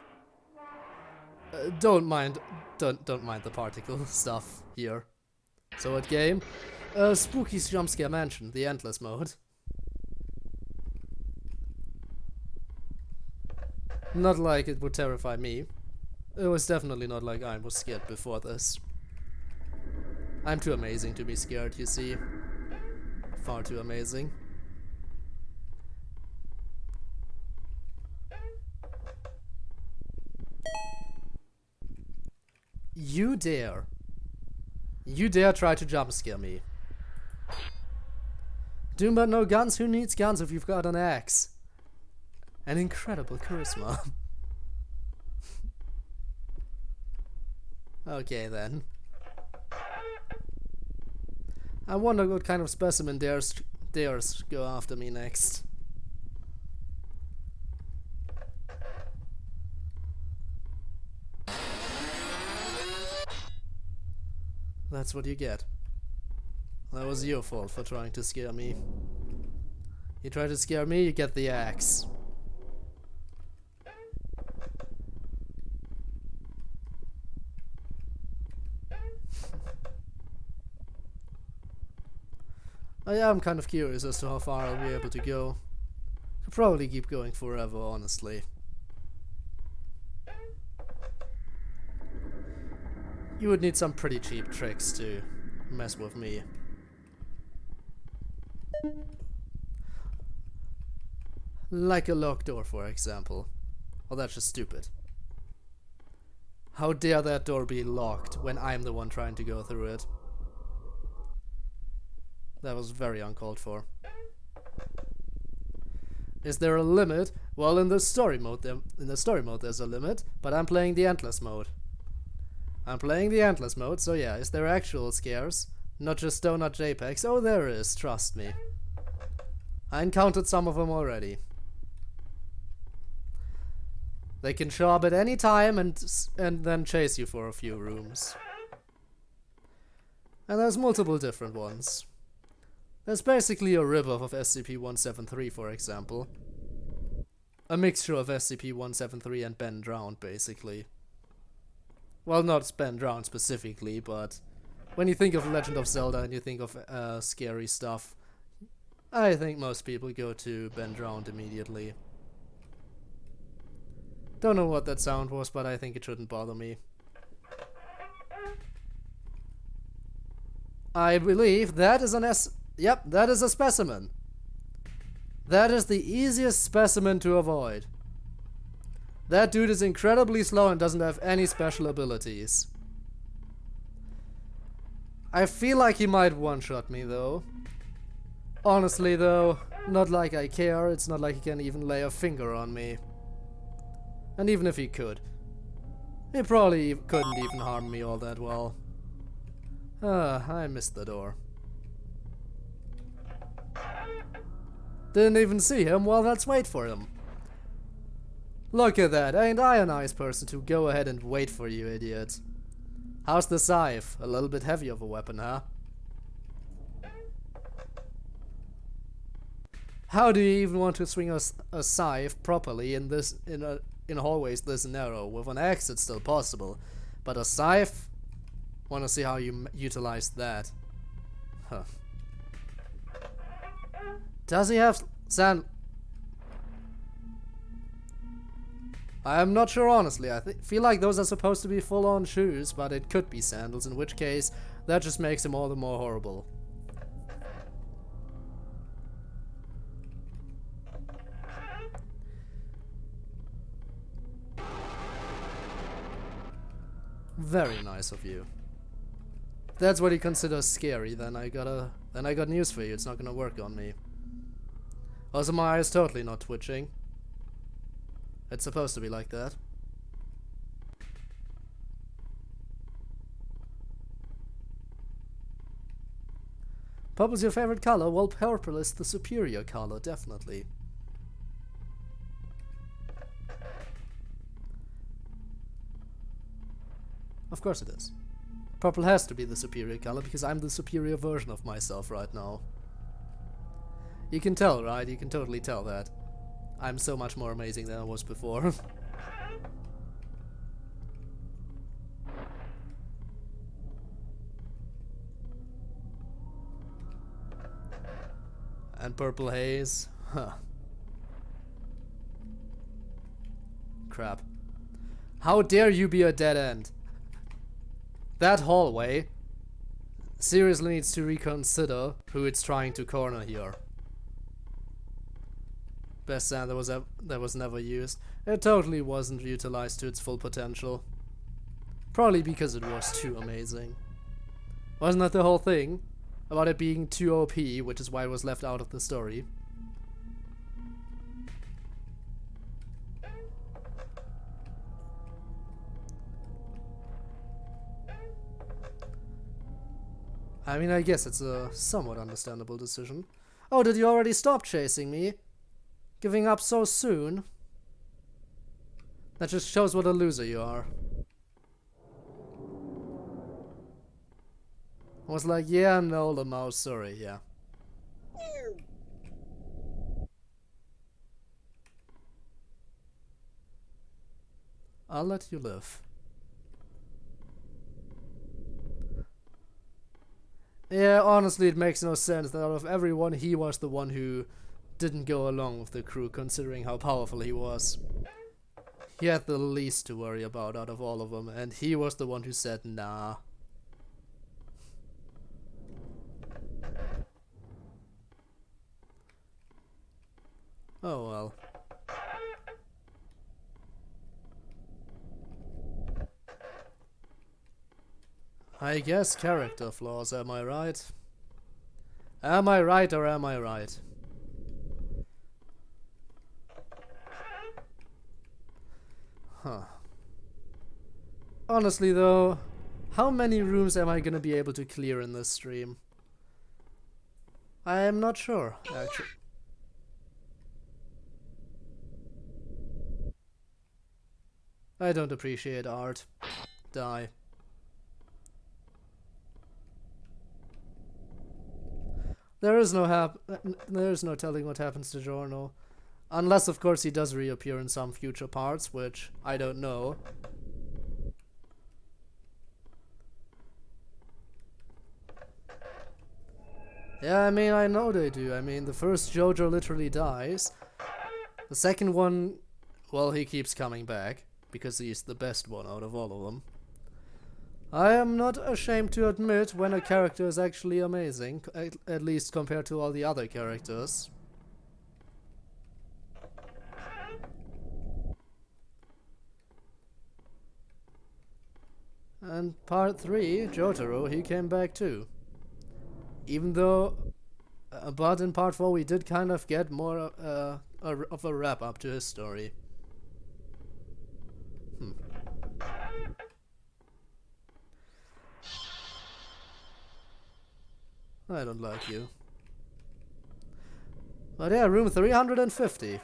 Don't mind the particle stuff here. So what game? Spooky Jumpscare Mansion, the Endless mode. Not like it would terrify me. It was definitely not like I was scared before this. I'm too amazing to be scared, you see. Far too amazing. You dare. You dare try to jump scare me. Doom but no guns? Who needs guns if you've got an axe? An incredible charisma. Okay then. I wonder what kind of specimen dares go after me next. That's what you get. That was your fault for trying to scare me. You try to scare me, you get the axe. I am kind of curious as to how far I'll be able to go. Could probably keep going forever, honestly. You would need some pretty cheap tricks to mess with me. Like a locked door, for example. Well, that's just stupid. How dare that door be locked when I'm the one trying to go through it? That was very uncalled for. Is there a limit? Well, in the story mode, there's a limit, but I'm playing the Endless mode. So yeah, is there actual scares? Not just donut JPEGs? Oh, there is, trust me. I encountered some of them already. They can show up at any time and then chase you for a few rooms. And there's multiple different ones. There's basically a ripoff of SCP-173, for example. A mixture of SCP-173 and Ben Drowned, basically. Well, not Ben Drowned specifically, but when you think of Legend of Zelda and you think of scary stuff, I think most people go to Ben Drowned immediately. Don't know what that sound was, but I think it shouldn't bother me. I believe that is an Yep, that is a specimen. That is the easiest specimen to avoid. That dude is incredibly slow and doesn't have any special abilities. I feel like he might one-shot me though. Honestly though, not like I care, it's not like he can even lay a finger on me. And even if he could, he probably couldn't even harm me all that well. I missed the door. Didn't even see him, well let's wait for him. Look at that, ain't I a nice person to go ahead and wait for you, idiot. How's the scythe? A little bit heavy of a weapon, huh? How do you even want to swing a scythe properly in hallways this narrow? With an axe it's still possible, but a scythe? Wanna see how you utilize that. Huh. Does he have sand? I am not sure, honestly. I feel like those are supposed to be full-on shoes, but it could be sandals, in which case that just makes him all the more horrible. Very nice of you. If that's what he considers scary, then I got news for you. It's not gonna work on me. Also, my eye is totally not twitching. It's supposed to be like that. Purple's your favorite color? Well, purple is the superior color, definitely. Of course it is. Purple has to be the superior color because I'm the superior version of myself right now. You can tell, right? You can totally tell that. I'm so much more amazing than I was before. And purple haze. Huh. Crap. How dare you be a dead end? That hallway seriously needs to reconsider who it's trying to corner here. Best sound that was never used. It totally wasn't utilized to its full potential. Probably because it was too amazing. Wasn't that the whole thing? About it being too OP, which is why it was left out of the story. I mean, I guess it's a somewhat understandable decision. Oh, did you already stop chasing me? Giving up so soon? That just shows what a loser you are. I was like, yeah, no, the mouse, sorry, yeah. I'll let you live. Yeah, honestly, it makes no sense that out of everyone, he was the one who didn't go along with the crew, considering how powerful he was. He had the least to worry about out of all of them, and he was the one who said nah. Oh well. I guess character flaws, am I right? Am I right or am I right? Huh. Honestly though, how many rooms am I gonna be able to clear in this stream? I am not sure, actually. I don't appreciate art. Die. There is no telling what happens to Giorno. Unless, of course, he does reappear in some future parts, which I don't know. Yeah, I mean, I know they do. I mean, the first JoJo literally dies. The second one, well, he keeps coming back, because he's the best one out of all of them. I am not ashamed to admit when a character is actually amazing, at least compared to all the other characters. And part 3, Jotaro, he came back too. Even though, but in part 4 we did kind of get more of a wrap up to his story. I don't like you. But yeah, room 350.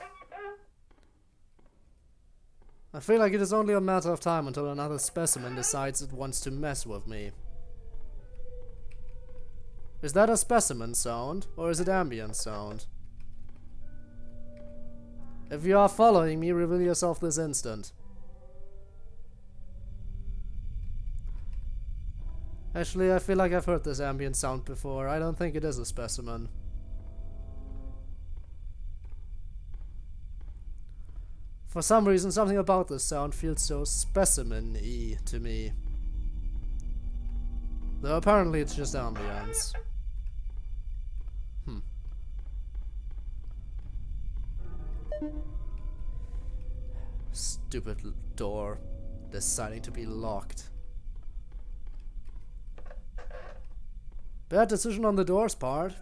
I feel like it is only a matter of time until another specimen decides it wants to mess with me. Is that a specimen sound, or is it ambient sound? If you are following me, reveal yourself this instant. Actually, I feel like I've heard this ambient sound before. I don't think it is a specimen. For some reason, something about this sound feels so specimen-y to me. Though apparently it's just ambience. Stupid door deciding to be locked. Bad decision on the door's part.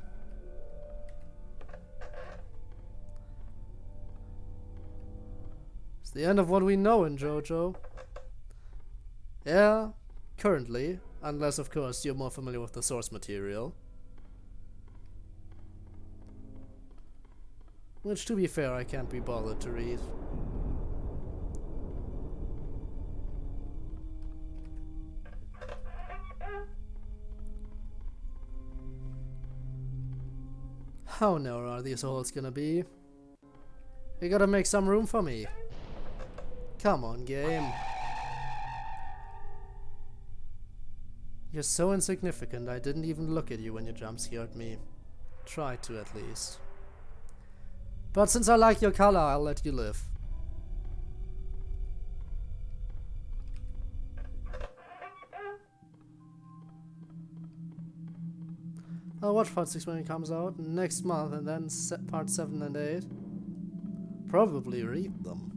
It's the end of what we know in JoJo. Yeah, currently. Unless, of course, you're more familiar with the source material. Which, to be fair, I can't be bothered to read. How narrow are these holes gonna be? You gotta make some room for me. Come on, game. You're so insignificant, I didn't even look at you when you jump scared me. Try to, at least. But since I like your color, I'll let you live. I'll watch part 6 when it comes out next month, and then part 7 and 8. Probably read them.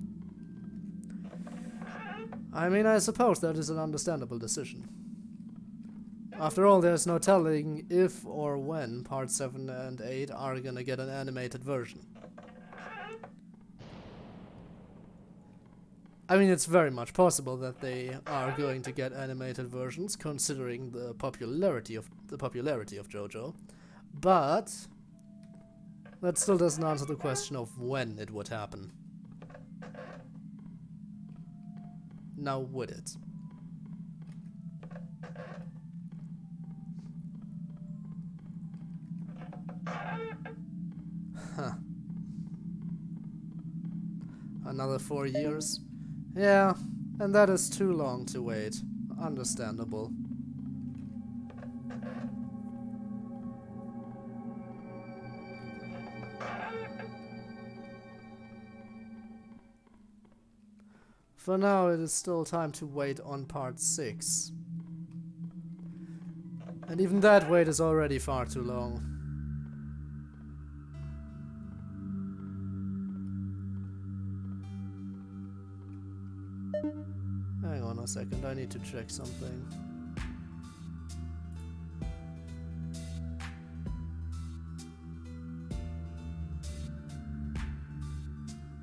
I mean, I suppose that is an understandable decision. After all, there's no telling if or when part 7 and 8 are gonna get an animated version. I mean, it's very much possible that they are going to get animated versions, considering the popularity of JoJo, but that still doesn't answer the question of when it would happen. Now, would it? Huh. Another 4 years? Yeah, and that is too long to wait. Understandable. For now, it is still time to wait on part 6. And even that wait is already far too long. Hang on a second, I need to check something.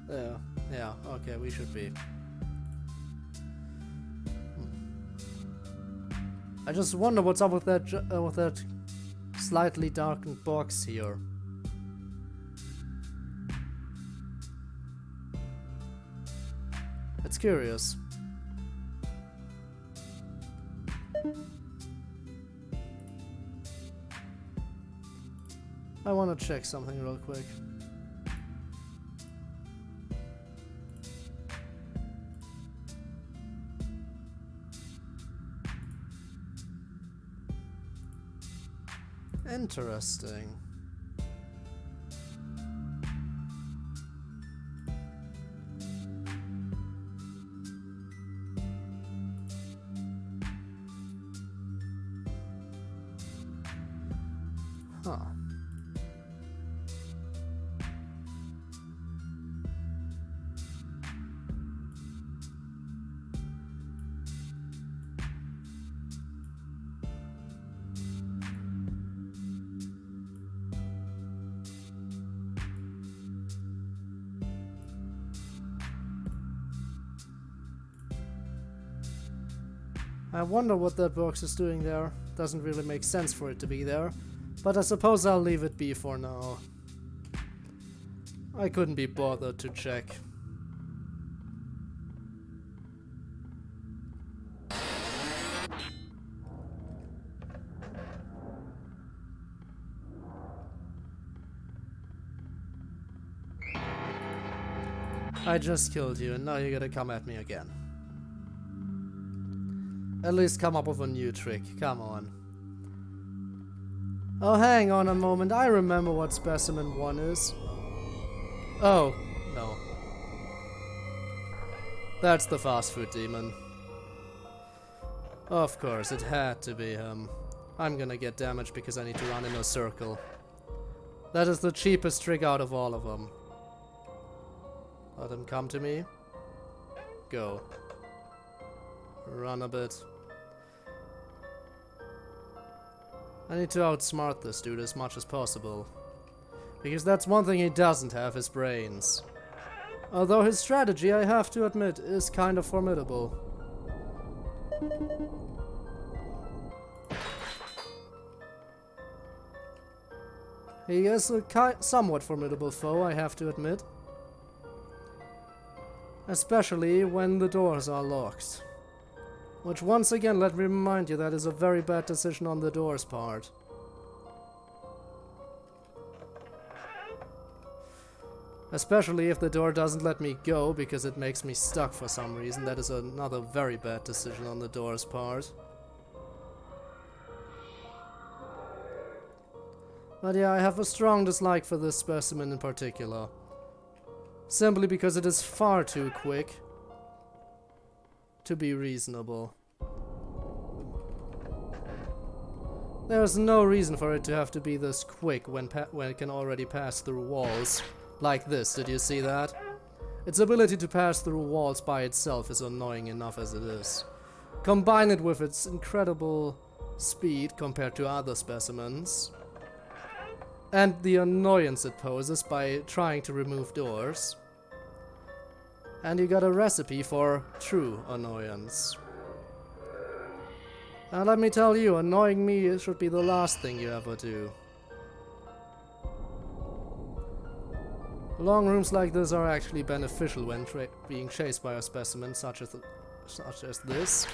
There. Yeah, okay, we should be. I just wonder what's up with that slightly darkened box here. It's curious. I want to check something real quick. Interesting. Huh. I wonder what that box is doing there. Doesn't really make sense for it to be there, but I suppose I'll leave it be for now. I couldn't be bothered to check. I just killed you and now you're gonna come at me again. At least come up with a new trick, come on. Oh, hang on a moment, I remember what Specimen 1 is. Oh, no. That's the fast food demon. Of course, it had to be him. I'm gonna get damaged because I need to run in a circle. That is the cheapest trick out of all of them. Let him come to me. Go. Run a bit. I need to outsmart this dude as much as possible. Because that's one thing he doesn't have, his brains. Although his strategy, I have to admit, is kind of formidable. He is a somewhat formidable foe, I have to admit. Especially when the doors are locked. Which once again, let me remind you, that is a very bad decision on the door's part. Especially if the door doesn't let me go because it makes me stuck for some reason. That is another very bad decision on the door's part. But yeah, I have a strong dislike for this specimen in particular. Simply because it is far too quick to be reasonable. There's no reason for it to have to be this quick when it can already pass through walls. Like this, did you see that? Its ability to pass through walls by itself is annoying enough as it is. Combine it with its incredible speed compared to other specimens, and the annoyance it poses by trying to remove doors, and you got a recipe for true annoyance. And let me tell you, annoying me should be the last thing you ever do. Long rooms like this are actually beneficial when being chased by a specimen such as this,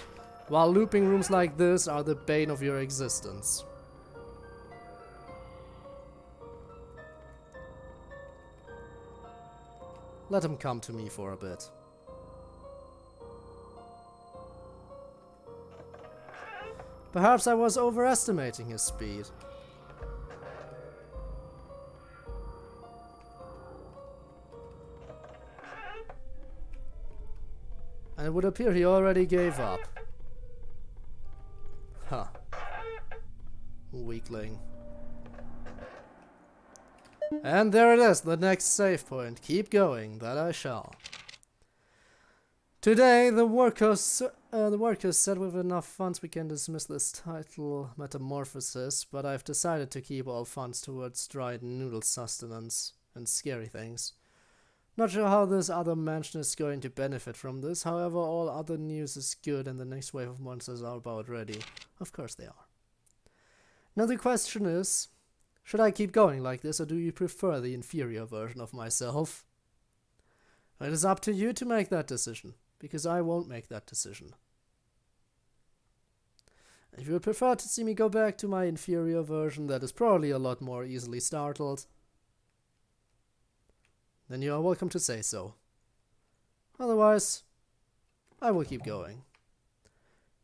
while looping rooms like this are the bane of your existence. Let him come to me for a bit. Perhaps I was overestimating his speed. And it would appear he already gave up. Huh. Weakling. And there it is, the next save point. Keep going, that I shall. Today, the workers said with enough funds we can dismiss this title metamorphosis, but I've decided to keep all funds towards dried noodle sustenance and scary things. Not sure how this other mansion is going to benefit from this, however all other news is good and the next wave of monsters are about ready. Of course they are. Now the question is, should I keep going like this or do you prefer the inferior version of myself? It is up to you to make that decision, because I won't make that decision. If you would prefer to see me go back to my inferior version that is probably a lot more easily startled, then you are welcome to say so. Otherwise, I will keep going.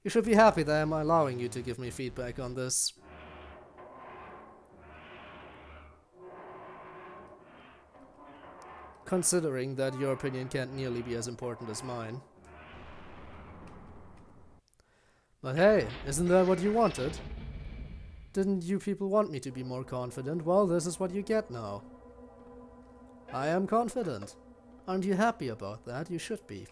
You should be happy that I am allowing you to give me feedback on this. Considering that your opinion can't nearly be as important as mine. But hey, isn't that what you wanted? Didn't you people want me to be more confident? Well, this is what you get now. I am confident. Aren't you happy about that? You should be.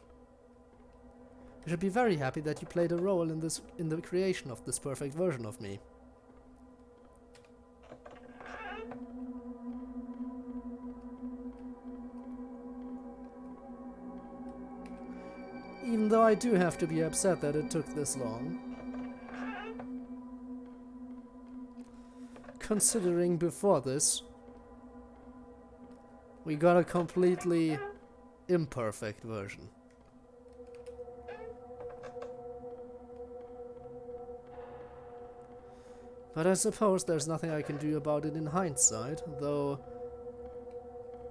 You should be very happy that you played a role in the creation of this perfect version of me. Even though I do have to be upset that it took this long. Considering before this, we got a completely imperfect version. But I suppose there's nothing I can do about it in hindsight, though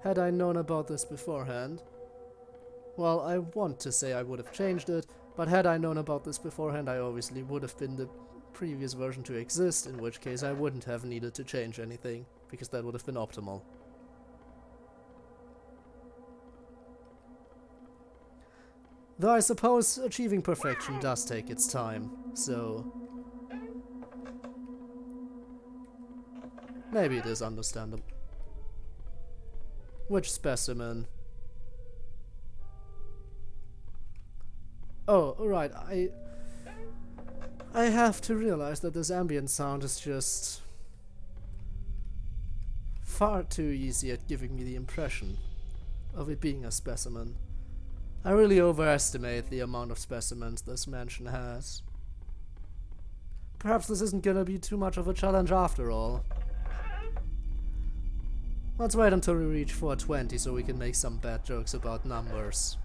had I known about this beforehand, well, I want to say I would have changed it, but had I known about this beforehand, I obviously would have been the previous version to exist, in which case I wouldn't have needed to change anything, because that would have been optimal. Though I suppose achieving perfection does take its time, so maybe it is understandable. Which specimen? Oh, right, I have to realize that this ambient sound is just far too easy at giving me the impression of it being a specimen. I really overestimate the amount of specimens this mansion has. Perhaps this isn't gonna be too much of a challenge after all. Let's wait until we reach 420 so we can make some bad jokes about numbers.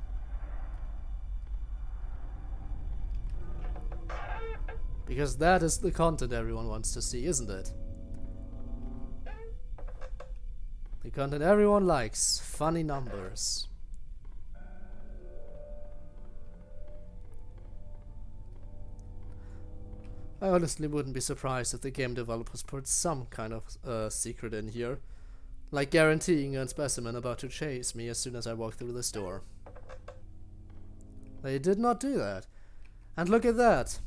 Because that is the content everyone wants to see, isn't it? The content everyone likes. Funny numbers. I honestly wouldn't be surprised if the game developers put some kind of secret in here. Like guaranteeing a specimen about to chase me as soon as I walk through this door. They did not do that. And look at that!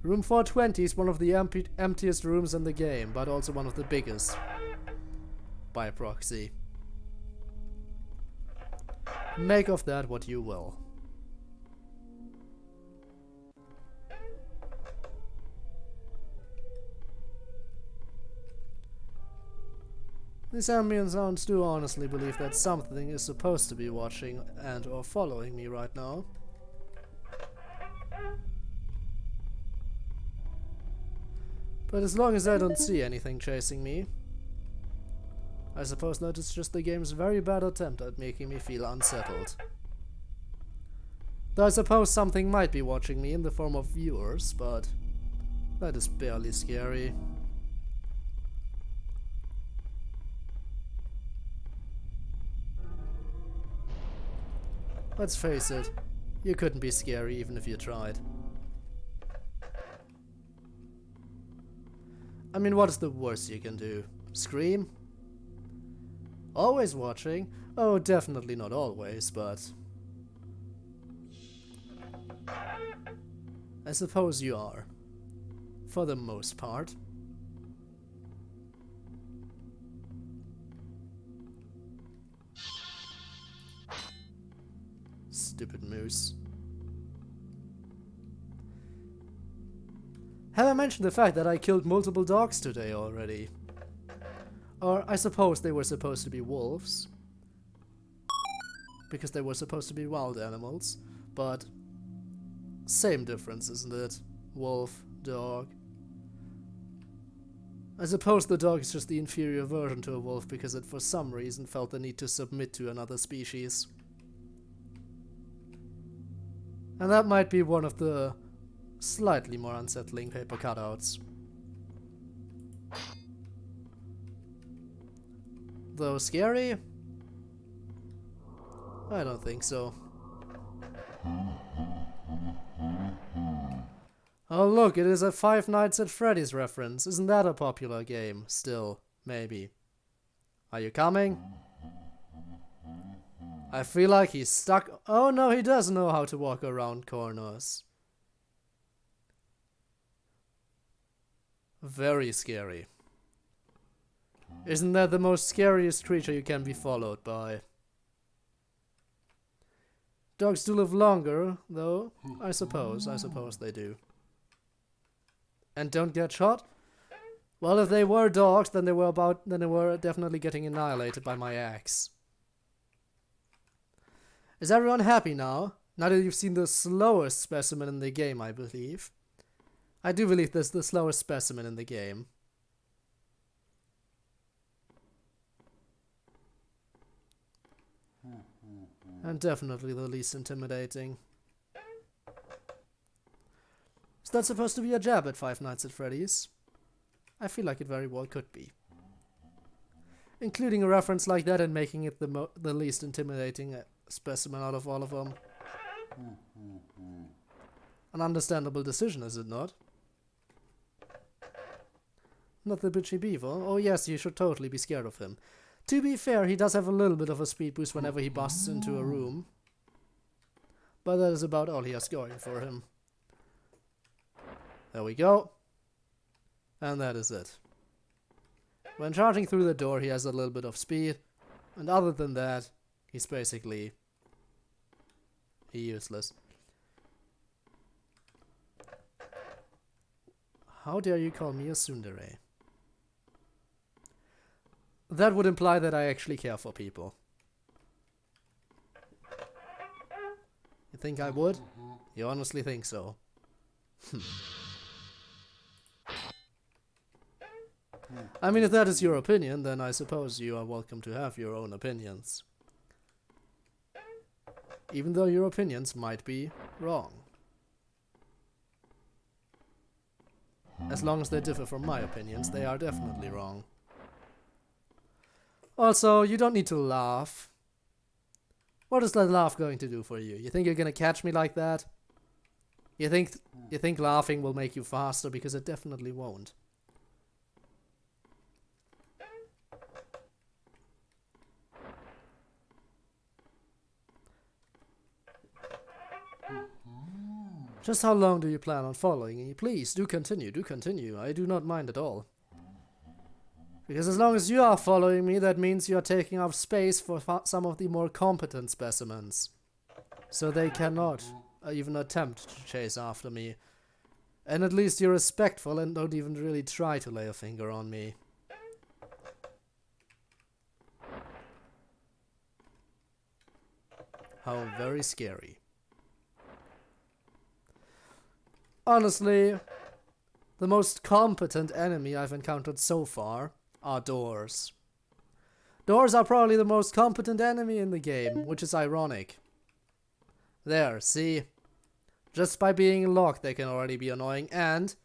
Room 420 is one of the emptiest rooms in the game, but also one of the biggest. By proxy. Make of that what you will. These ambient sounds do honestly believe that something is supposed to be watching and or following me right now. But as long as I don't see anything chasing me, I suppose that is just the game's very bad attempt at making me feel unsettled. Though I suppose something might be watching me in the form of viewers, but that is barely scary. Let's face it, you couldn't be scary even if you tried. I mean, what is the worst you can do? Scream? Always watching? Oh, definitely not always, but... I suppose you are. For the most part. Stupid moose. Have I mentioned the fact that I killed multiple dogs today already? Or I suppose they were supposed to be wolves. Because they were supposed to be wild animals. But same difference, isn't it? Wolf, dog. I suppose the dog is just the inferior version to a wolf because it for some reason felt the need to submit to another species. And that might be one of the slightly more unsettling paper cutouts. Though scary? I don't think so. Oh look, it is a Five Nights at Freddy's reference. Isn't that a popular game? Still, maybe. Are you coming? I feel like he's stuck. Oh no, he does know how to walk around corners. Very scary. Isn't that the most scariest creature you can be followed by? Dogs do live longer, though. I suppose they do. And don't get shot? Well, if they were dogs, then they were definitely getting annihilated by my axe. Is everyone happy now? Now that you've seen the slowest specimen in the game, I believe. I do believe this is the slowest specimen in the game. And definitely the least intimidating. Is that supposed to be a jab at Five Nights at Freddy's? I feel like it very well could be. Including a reference like that and making it the least intimidating specimen out of all of them. An understandable decision, is it not? Not the bitchy beaver? Oh yes, you should totally be scared of him. To be fair, he does have a little bit of a speed boost whenever he busts into a room. But that is about all he has going for him. There we go. And that is it. When charging through the door, he has a little bit of speed. And other than that, he's basically useless. How dare you call me a tsundere? That would imply that I actually care for people. You think I would? You honestly think so? I mean, if that is your opinion, then I suppose you are welcome to have your own opinions. Even though your opinions might be wrong. As long as they differ from my opinions, they are definitely wrong. Also, you don't need to laugh. What is that laugh going to do for you? You think you're gonna catch me like that? You think laughing will make you faster? Because it definitely won't. Just how long do you plan on following me? Please, do continue. I do not mind at all. Because as long as you are following me, that means you are taking up space for some of the more competent specimens. So they cannot even attempt to chase after me. And at least you're respectful and don't even really try to lay a finger on me. How very scary. Honestly, the most competent enemy I've encountered so far are doors. Doors are probably the most competent enemy in the game, which is ironic. There, see? Just by being locked they can already be annoying, and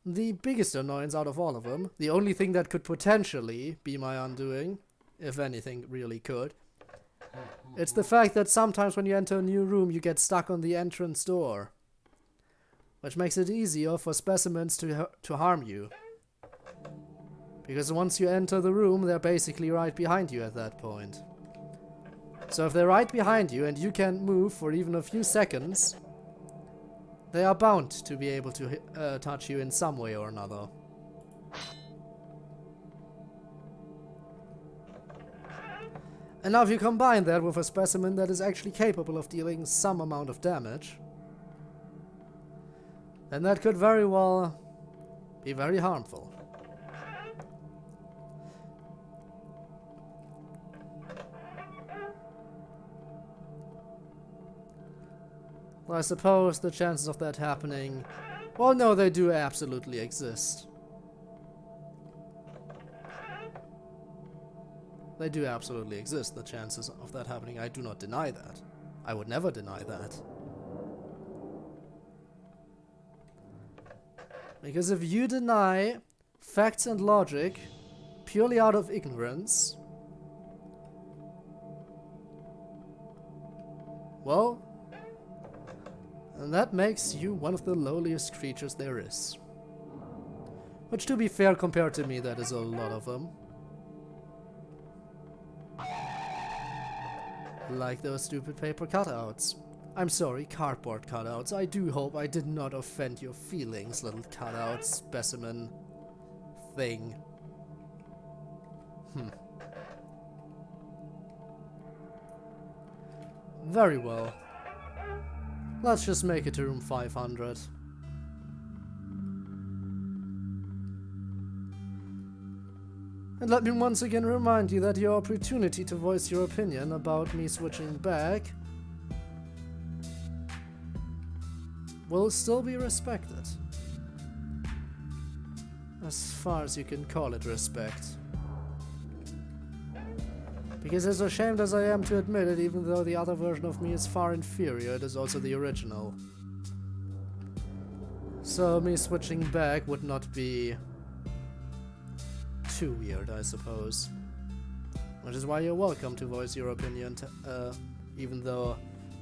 the biggest annoyance out of all of them, the only thing that could potentially be my undoing, if anything really could, it's the fact that sometimes when you enter a new room you get stuck on the entrance door. Which makes it easier for specimens to harm you. Because once you enter the room, they're basically right behind you at that point. So if they're right behind you and you can't move for even a few seconds, they are bound to be able to touch you in some way or another. And now if you combine that with a specimen that is actually capable of dealing some amount of damage, then that could very well be very harmful. Well, I suppose the chances of that happening, well, no, they do absolutely exist. They do absolutely exist, the chances of that happening. I do not deny that. I would never deny that. Because if you deny facts and logic purely out of ignorance, well, and that makes you one of the lowliest creatures there is. Which, to be fair, compared to me, that is a lot of them. Like those stupid paper cutouts. I'm sorry, cardboard cutouts. I do hope I did not offend your feelings, little cutout specimen thing. Very well. Let's just make it to room 500. And let me once again remind you that your opportunity to voice your opinion about me switching back will still be respected. As far as you can call it respect. Because as ashamed as I am to admit it, even though the other version of me is far inferior, it is also the original. So me switching back would not be too weird, I suppose. Which is why you're welcome to voice your opinion, even though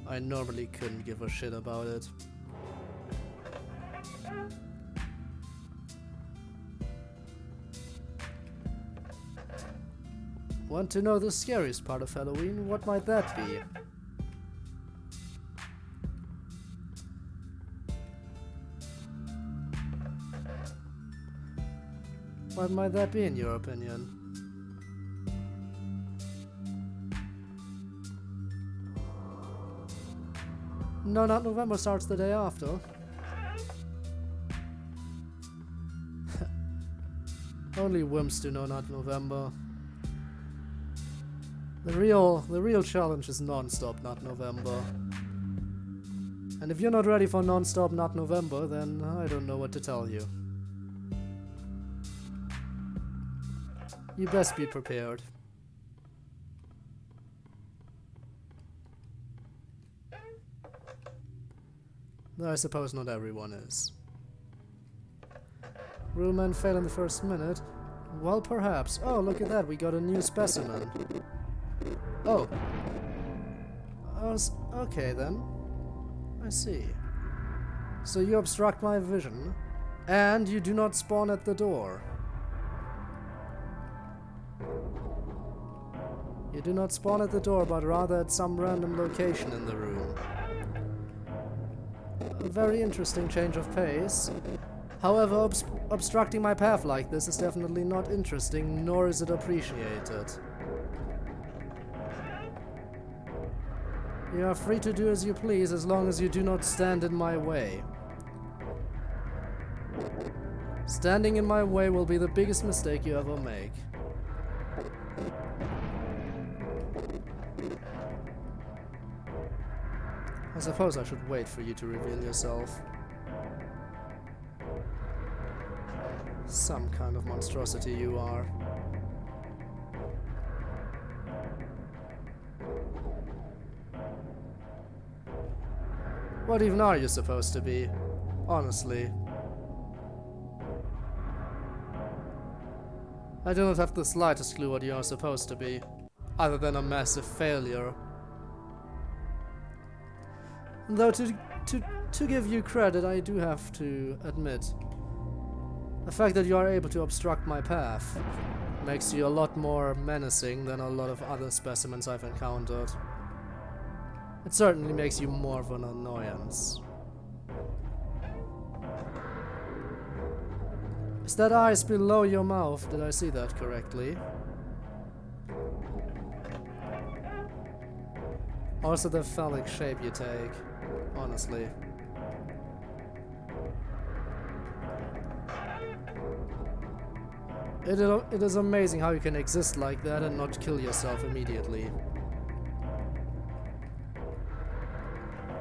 I normally couldn't give a shit about it. Want to know the scariest part of Halloween? What might that be? What might that be in your opinion? No, not November starts the day after. Only wimps do know not November. The real challenge is non-stop not November. And if you're not ready for non-stop not November, then I don't know what to tell you. You best be prepared. Though I suppose not everyone is. Rule men fail in the first minute. Well, perhaps. Oh, look at that, we got a new specimen. Oh. Okay then. I see. So you obstruct my vision, and you do not spawn at the door. You do not spawn at the door, but rather at some random location in the room. A very interesting change of pace. However, obstructing my path like this is definitely not interesting, nor is it appreciated. You are free to do as you please, as long as you do not stand in my way. Standing in my way will be the biggest mistake you ever make. I suppose I should wait for you to reveal yourself. Some kind of monstrosity you are. What even are you supposed to be? Honestly. I do not have the slightest clue what you are supposed to be, other than a massive failure. Though to give you credit, I do have to admit, the fact that you are able to obstruct my path makes you a lot more menacing than a lot of other specimens I've encountered. It certainly makes you more of an annoyance. Is that eyes below your mouth? Did I see that correctly? Also the phallic shape you take, honestly. It is amazing how you can exist like that and not kill yourself immediately.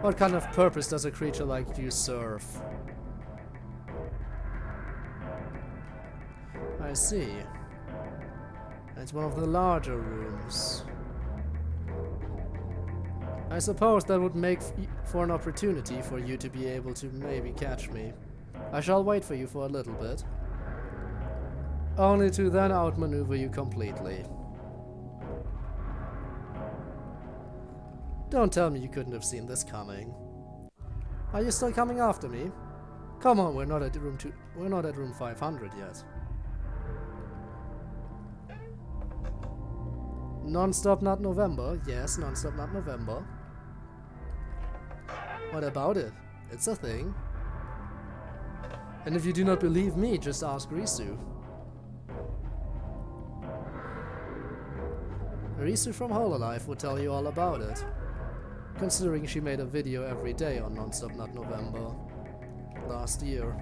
What kind of purpose does a creature like you serve? I see. It's one of the larger rooms. I suppose that would make for an opportunity for you to be able to maybe catch me. I shall wait for you for a little bit. Only to then outmaneuver you completely. Don't tell me you couldn't have seen this coming. Are you still coming after me? Come on, we're not at room 500 yet. Non-stop not November? Yes, non-stop not November. What about it? It's a thing. And if you do not believe me, just ask Risu. Risu from Hololive will tell you all about it, considering she made a video every day on Non-Stop Not November last year.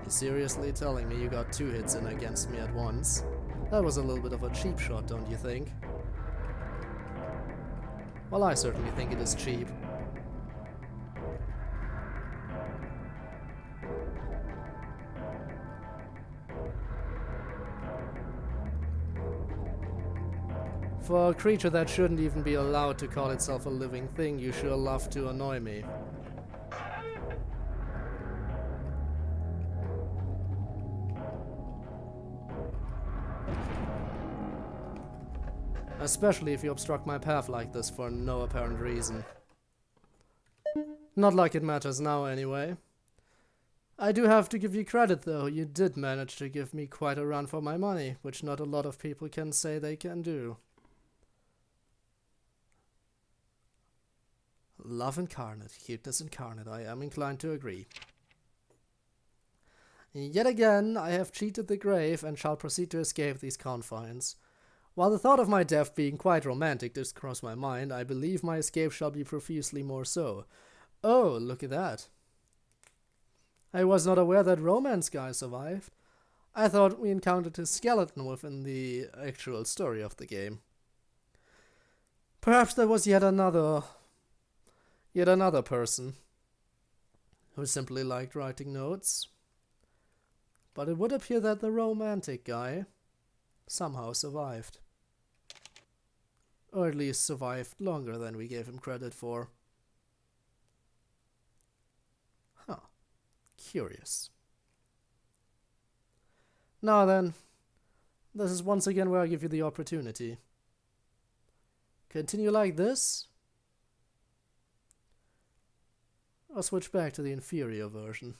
You seriously telling me you got 2 hits in against me at once? That was a little bit of a cheap shot, don't you think? Well, I certainly think it is cheap. For a creature that shouldn't even be allowed to call itself a living thing, you sure love to annoy me. Especially if you obstruct my path like this for no apparent reason. Not like it matters now, anyway. I do have to give you credit, though. You did manage to give me quite a run for my money, which not a lot of people can say they can do. Love incarnate, cuteness incarnate, I am inclined to agree. Yet again, I have cheated the grave and shall proceed to escape these confines. While the thought of my death being quite romantic did cross my mind, I believe my escape shall be profusely more so. Oh, look at that. I was not aware that Romance Guy survived. I thought we encountered his skeleton within the actual story of the game. Perhaps there was yet another person who simply liked writing notes. But it would appear that the romantic guy somehow survived. Or at least survived longer than we gave him credit for. Huh. Curious. Now then, this is once again where I give you the opportunity. Continue like this, or switch back to the inferior version.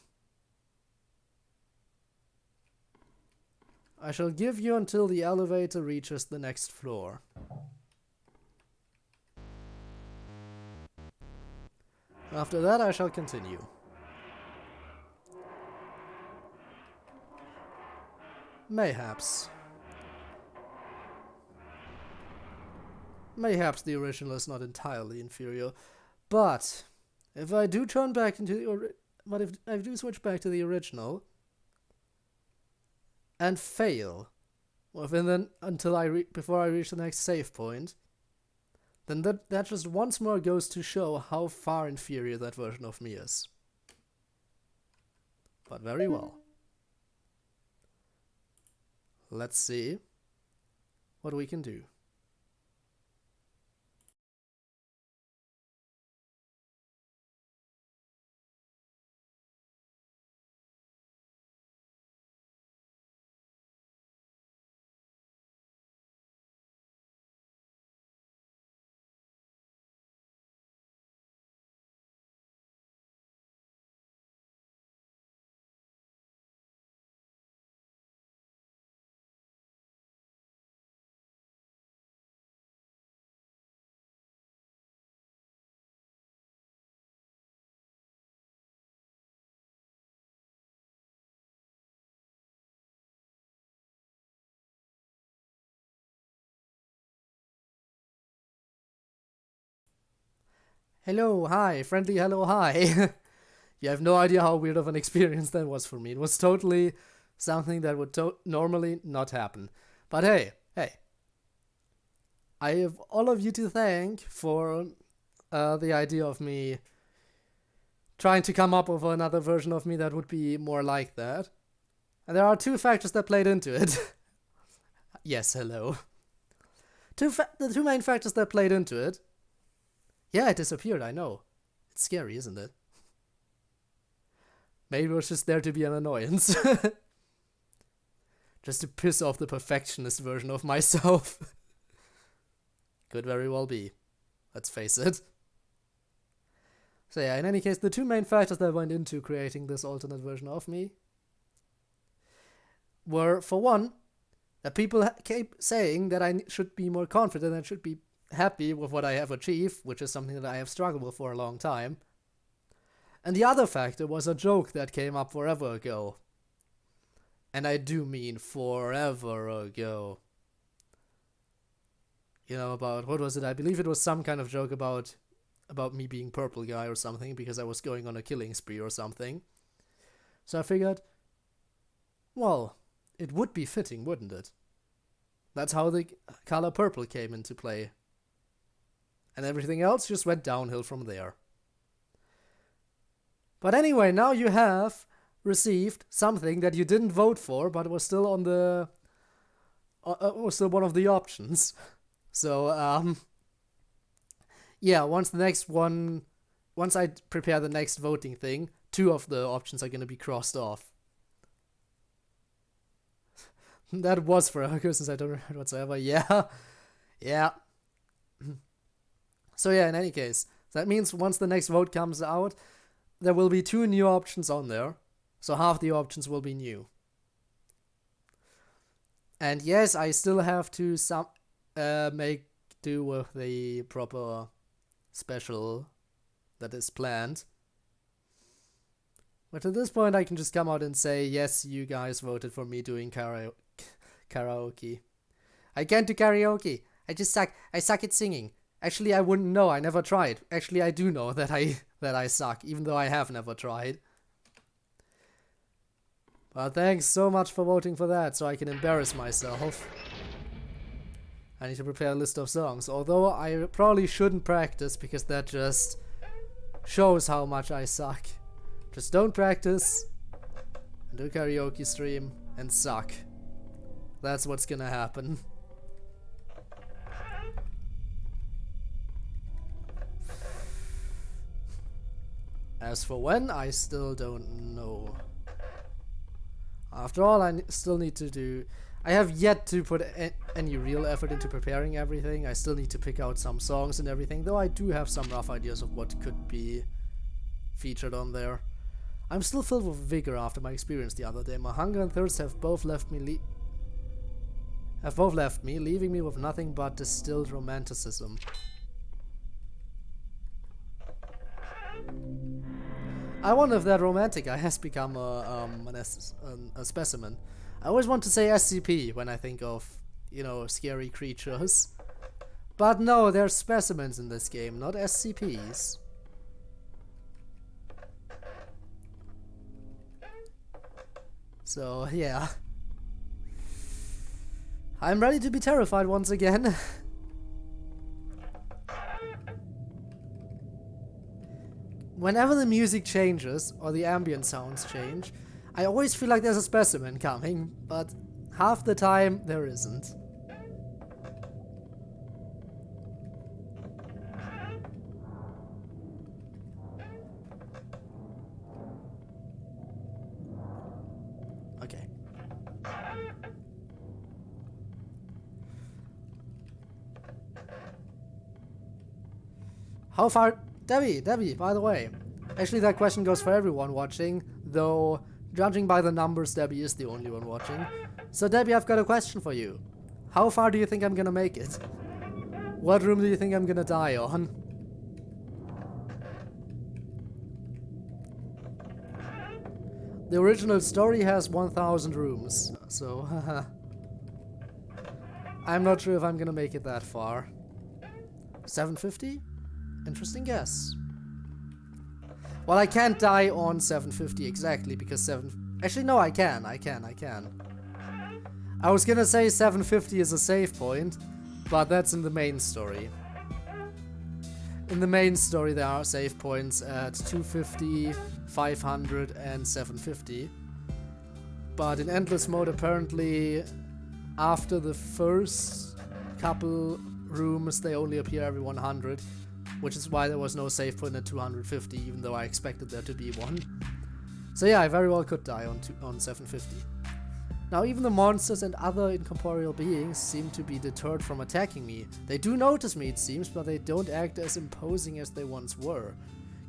I shall give you until the elevator reaches the next floor. After that, I shall continue. Mayhaps. Mayhaps the original is not entirely inferior, but if I do turn back into the but if I do switch back to the original and fail within before I reach the next save point, then that just once more goes to show how far inferior that version of me is. But very well. Let's see what we can do. Hello, hi, friendly hello, hi. You have no idea how weird of an experience that was for me. It was totally something that would normally not happen. But hey, I have all of you to thank for the idea of me trying to come up with another version of me that would be more like that. And there are two factors that played into it. Yes, hello. The two main factors that played into it. Yeah, it disappeared, I know. It's scary, isn't it? Maybe it was just there to be an annoyance. Just to piss off the perfectionist version of myself. Could very well be. Let's face it. So yeah, in any case, the two main factors that went into creating this alternate version of me were, for one, that people keep saying that I should be more confident and should be happy with what I have achieved, which is something that I have struggled with for a long time. And the other factor was a joke that came up forever ago. And I do mean forever ago. You know, about, what was it? I believe it was some kind of joke about me being purple guy or something, because I was going on a killing spree or something. So I figured, well, it would be fitting, wouldn't it? That's how the color purple came into play. And everything else just went downhill from there. But anyway, now you have received something that you didn't vote for, but was still on the... was still one of the options. So, yeah, once I prepare the next voting thing, two of the options are going to be crossed off. That was for Ergo, since I don't remember whatsoever. Yeah. So yeah, in any case, that means once the next vote comes out, there will be two new options on there. So half the options will be new. And yes, I still have to make do with the proper special that is planned. But at this point, I can just come out and say, yes, you guys voted for me doing karaoke. I can't do karaoke. I just suck. I suck at singing. Actually, I wouldn't know. I never tried. Actually, I do know that I suck, even though I have never tried. But thanks so much for voting for that, so I can embarrass myself. I need to prepare a list of songs, although I probably shouldn't practice, because that just shows how much I suck. Just don't practice, and do a karaoke stream, and suck. That's what's gonna happen. As for when, I still don't know. After all, I still need to do... I have yet to put any real effort into preparing everything. I still need to pick out some songs and everything, though I do have some rough ideas of what could be featured on there. I'm still filled with vigor after my experience the other day. My hunger and thirst have both left me, leaving me with nothing but distilled romanticism. I wonder if that romantic guy has become a specimen. I always want to say SCP when I think of, you know, scary creatures. But no, they're specimens in this game, not SCPs. So, yeah. I'm ready to be terrified once again. Whenever the music changes, or the ambient sounds change, I always feel like there's a specimen coming, but half the time there isn't. Okay. How far... Debbie, by the way. Actually, that question goes for everyone watching, though judging by the numbers, Debbie is the only one watching. So Debbie, I've got a question for you. How far do you think I'm gonna make it? What room do you think I'm gonna die on? The original story has 1000 rooms, so I'm not sure if I'm gonna make it that far. 750? Interesting guess. Well, I can't die on 750 exactly because actually, no, I can. I was gonna say 750 is a save point, but that's in the main story. In the main story, there are save points at 250, 500, and 750. But in Endless Mode, apparently, after the first couple rooms, they only appear every 100. Which is why there was no save point at 250, even though I expected there to be one. So yeah, I very well could die on 750. Now even the monsters and other incorporeal beings seem to be deterred from attacking me. They do notice me, it seems, but they don't act as imposing as they once were.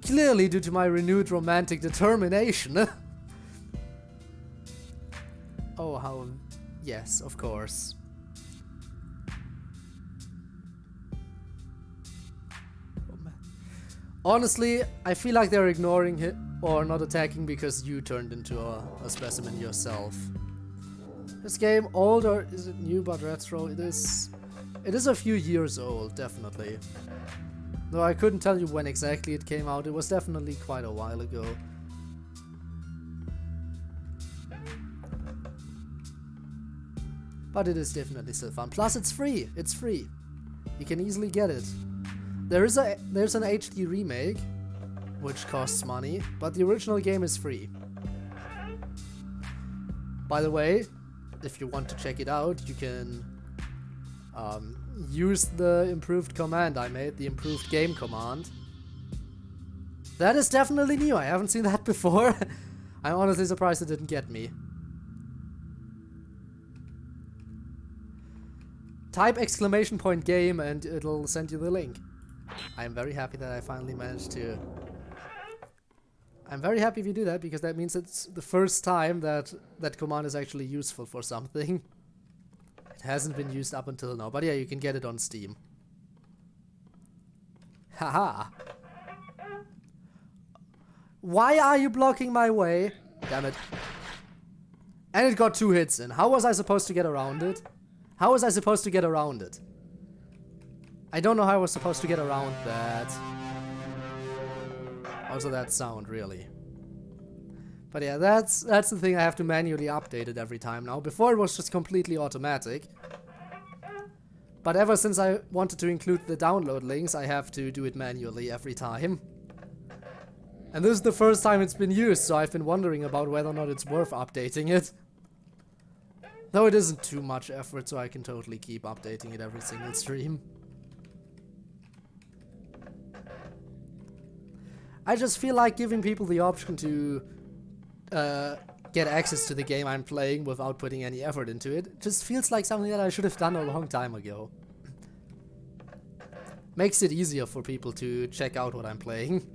Clearly due to my renewed romantic determination. Oh, how... Yes, of course. Honestly, I feel like they're ignoring it or not attacking because you turned into a specimen yourself. This game, old or is it new but retro? It is a few years old, definitely. Though I couldn't tell you when exactly it came out, it was definitely quite a while ago. But it is definitely still fun. Plus it's free! It's free. You can easily get it. There's an HD remake, which costs money, but the original game is free. By the way, if you want to check it out, you can use the improved command I made, the improved game command. That is definitely new, I haven't seen that before. I'm honestly surprised it didn't get me. Type !game and it'll send you the link. I'm very happy that I finally managed to... I'm very happy if you do that, because that means it's the first time that that command is actually useful for something. It hasn't been used up until now, but yeah, you can get it on Steam. Haha! Why are you blocking my way? Damn it. And it got 2 hits in. How was I supposed to get around it? How was I supposed to get around it? I don't know how I was supposed to get around that. Also that sound, really. But yeah, that's the thing, I have to manually update it every time now. Before it was just completely automatic. But ever since I wanted to include the download links, I have to do it manually every time. And this is the first time it's been used, so I've been wondering about whether or not it's worth updating it. Though it isn't too much effort, so I can totally keep updating it every single stream. I just feel like giving people the option to get access to the game I'm playing without putting any effort into it just feels like something that I should have done a long time ago. Makes it easier for people to check out what I'm playing.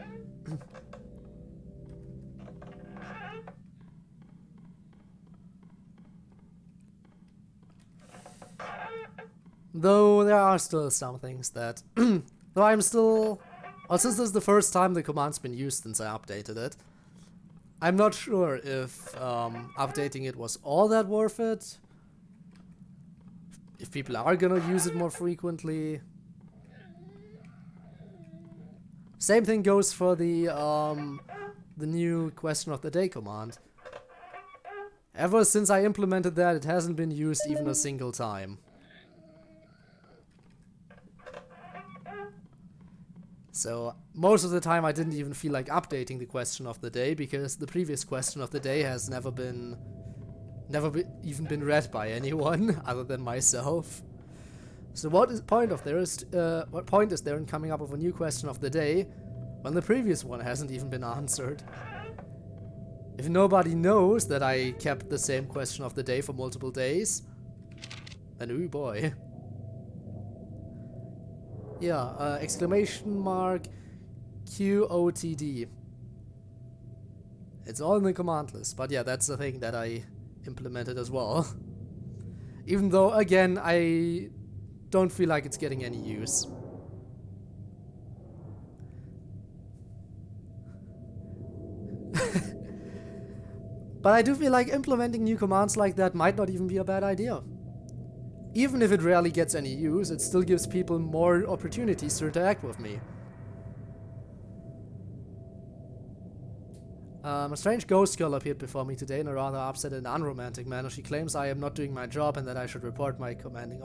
Though there are still some things that... though I'm still... Well, since this is the first time the command's been used since I updated it, I'm not sure if updating it was all that worth it. If people are gonna use it more frequently. Same thing goes for the new question of the day command. Ever since I implemented that, it hasn't been used even a single time. So most of the time I didn't even feel like updating the question of the day because the previous question of the day has never even been read by anyone other than myself. So what point is there in coming up with a new question of the day when the previous one hasn't even been answered? If nobody knows that I kept the same question of the day for multiple days, then ooh boy. Yeah, exclamation mark QOTD. It's all in the command list, but yeah, that's the thing that I implemented as well. Even though, again, I don't feel like it's getting any use. But I do feel like implementing new commands like that might not even be a bad idea. Even if it rarely gets any use, it still gives people more opportunities to interact with me. A strange ghost girl appeared before me today in a rather upset and unromantic manner. She claims I am not doing my job and that I should report to my commanding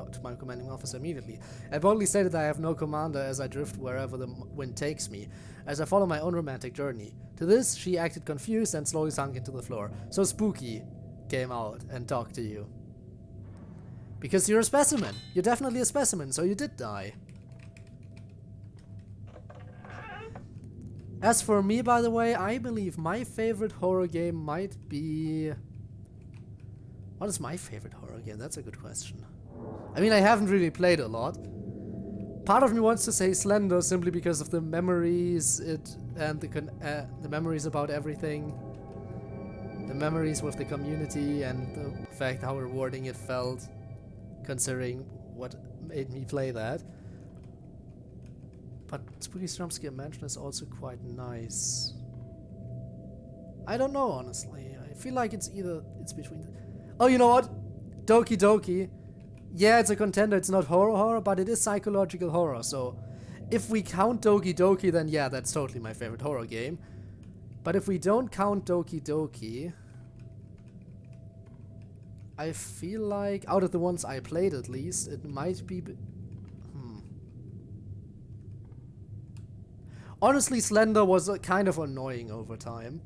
officer immediately. I boldly stated that I have no commander as I drift wherever the wind takes me, as I follow my own romantic journey. To this, she acted confused and slowly sunk into the floor. So Spooky came out and talked to you. Because you're a specimen. You're definitely a specimen, so you did die. As for me, by the way, I believe my favorite horror game might be... What is my favorite horror game? That's a good question. I mean, I haven't really played a lot. Part of me wants to say Slender simply because of the memories and the memories about everything. The memories with the community and the fact how rewarding it felt, considering what made me play that. But Spooky's Jumpscare Mansion is also quite nice. I don't know, honestly. I feel like it's between the... Oh, you know what? Doki Doki. Yeah, it's a contender. It's not horror, but it is psychological horror. So if we count Doki Doki, then yeah, that's totally my favorite horror game. But if we don't count Doki Doki, I feel like, out of the ones I played at least, it might be... Honestly, Slender was kind of annoying over time.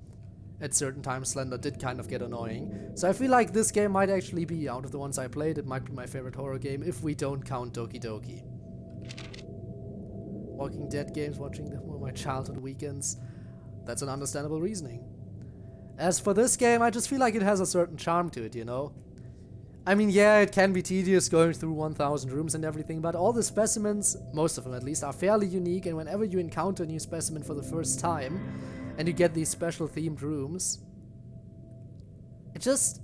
At certain times, Slender did kind of get annoying. So I feel like this game might actually be, out of the ones I played, it might be my favorite horror game if we don't count Doki Doki. Walking Dead games, watching them on my childhood weekends. That's an understandable reasoning. As for this game, I just feel like it has a certain charm to it, you know? I mean, yeah, it can be tedious going through 1,000 rooms and everything, but all the specimens, most of them at least, are fairly unique, and whenever you encounter a new specimen for the first time, and you get these special themed rooms, it just...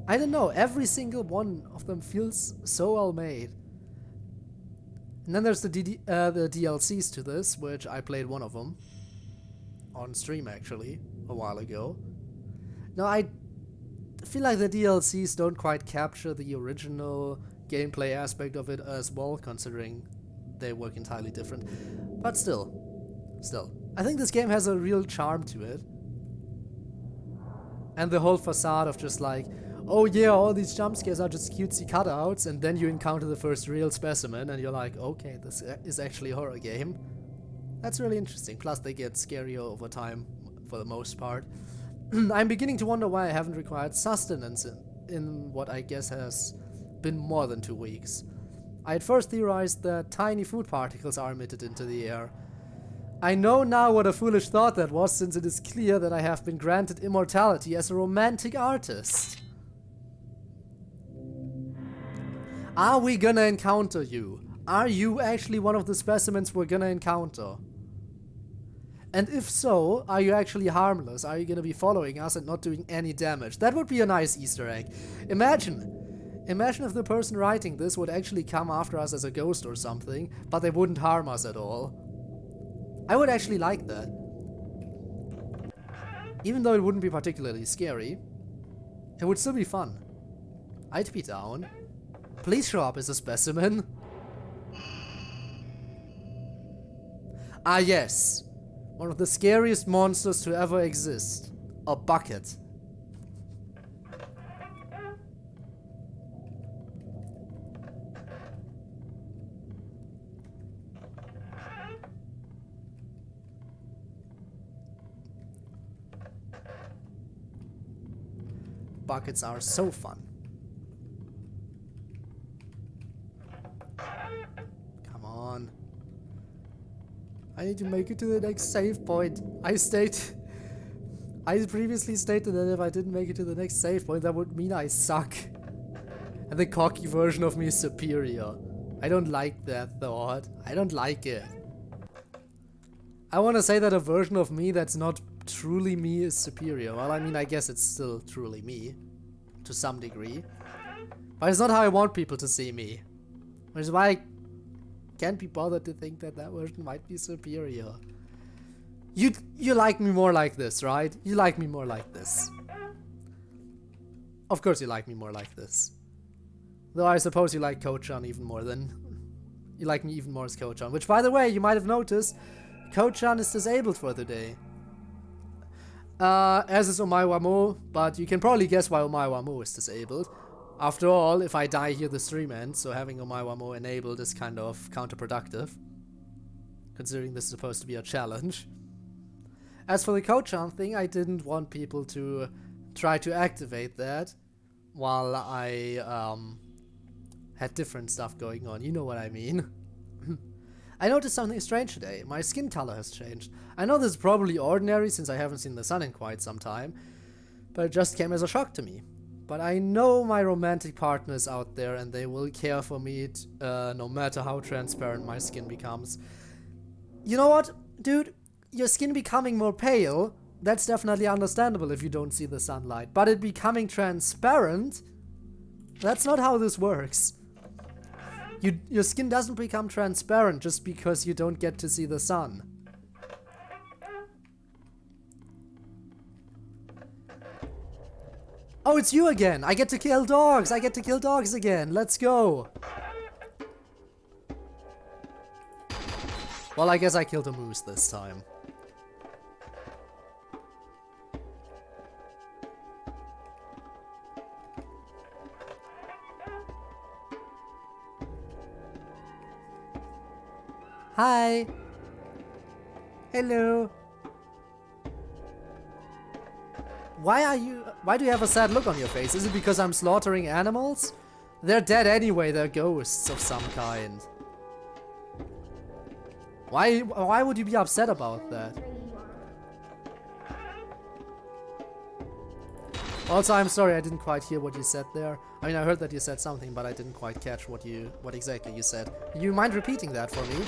I don't know, every single one of them feels so well made. And then there's the DLCs to this, which I played one of them. On stream, actually, a while ago. Now, I feel like the DLCs don't quite capture the original gameplay aspect of it as well, considering they work entirely different. But still, I think this game has a real charm to it. And the whole facade of just like, oh yeah, all these jump scares are just cutesy cutouts, and then you encounter the first real specimen, and you're like, okay, this is actually a horror game. That's really interesting. Plus, they get scarier over time, for the most part. I'm beginning to wonder why I haven't required sustenance in what I guess has been more than 2 weeks. I had first theorized that tiny food particles are emitted into the air. I know now what a foolish thought that was, since it is clear that I have been granted immortality as a romantic artist. Are we gonna encounter you? Are you actually one of the specimens we're gonna encounter? And if so, are you actually harmless? Are you gonna be following us and not doing any damage? That would be a nice Easter egg. Imagine if the person writing this would actually come after us as a ghost or something, but they wouldn't harm us at all. I would actually like that. Even though it wouldn't be particularly scary, it would still be fun. I'd be down. Please show up as a specimen. Ah yes, one of the scariest monsters to ever exist. A bucket. Buckets are so fun. Come on. I need to make it to the next save point. I previously stated that if I didn't make it to the next save point, that would mean I suck. And the cocky version of me is superior. I don't like that thought. I don't like it. I want to say that a version of me that's not truly me is superior. Well, I mean, I guess it's still truly me. To some degree. But it's not how I want people to see me. Which is why I can't be bothered to think that that version might be superior. You like me more like this, right? You like me more like this. Of course you like me more like this. Though I suppose you like Ko-chan even more than... You like me even more as Ko-chan. Which, by the way, you might have noticed, Ko-chan is disabled for today. As is Omaiwamo, but you can probably guess why Omaiwamo is disabled. After all, if I die here, the stream ends, so having Omaiwamo enabled is kind of counterproductive. Considering this is supposed to be a challenge. As for the Ko-chan thing, I didn't want people to try to activate that while I had different stuff going on. You know what I mean. I noticed something strange today. My skin color has changed. I know this is probably ordinary since I haven't seen the sun in quite some time, but it just came as a shock to me. But I know my romantic partner is out there and they will care for me no matter how transparent my skin becomes. You know what, dude? Your skin becoming more pale, that's definitely understandable if you don't see the sunlight. But it becoming transparent, that's not how this works. Your skin doesn't become transparent just because you don't get to see the sun. Oh, it's you again! I get to kill dogs! I get to kill dogs again! Let's go! Well, I guess I killed a moose this time. Hi! Hello! Why do you have a sad look on your face? Is it because I'm slaughtering animals? They're dead anyway, they're ghosts of some kind. Why would you be upset about that? Also, I'm sorry, I didn't quite hear what you said there. I mean, I heard that you said something, but I didn't quite catch what exactly you said. You mind repeating that for me?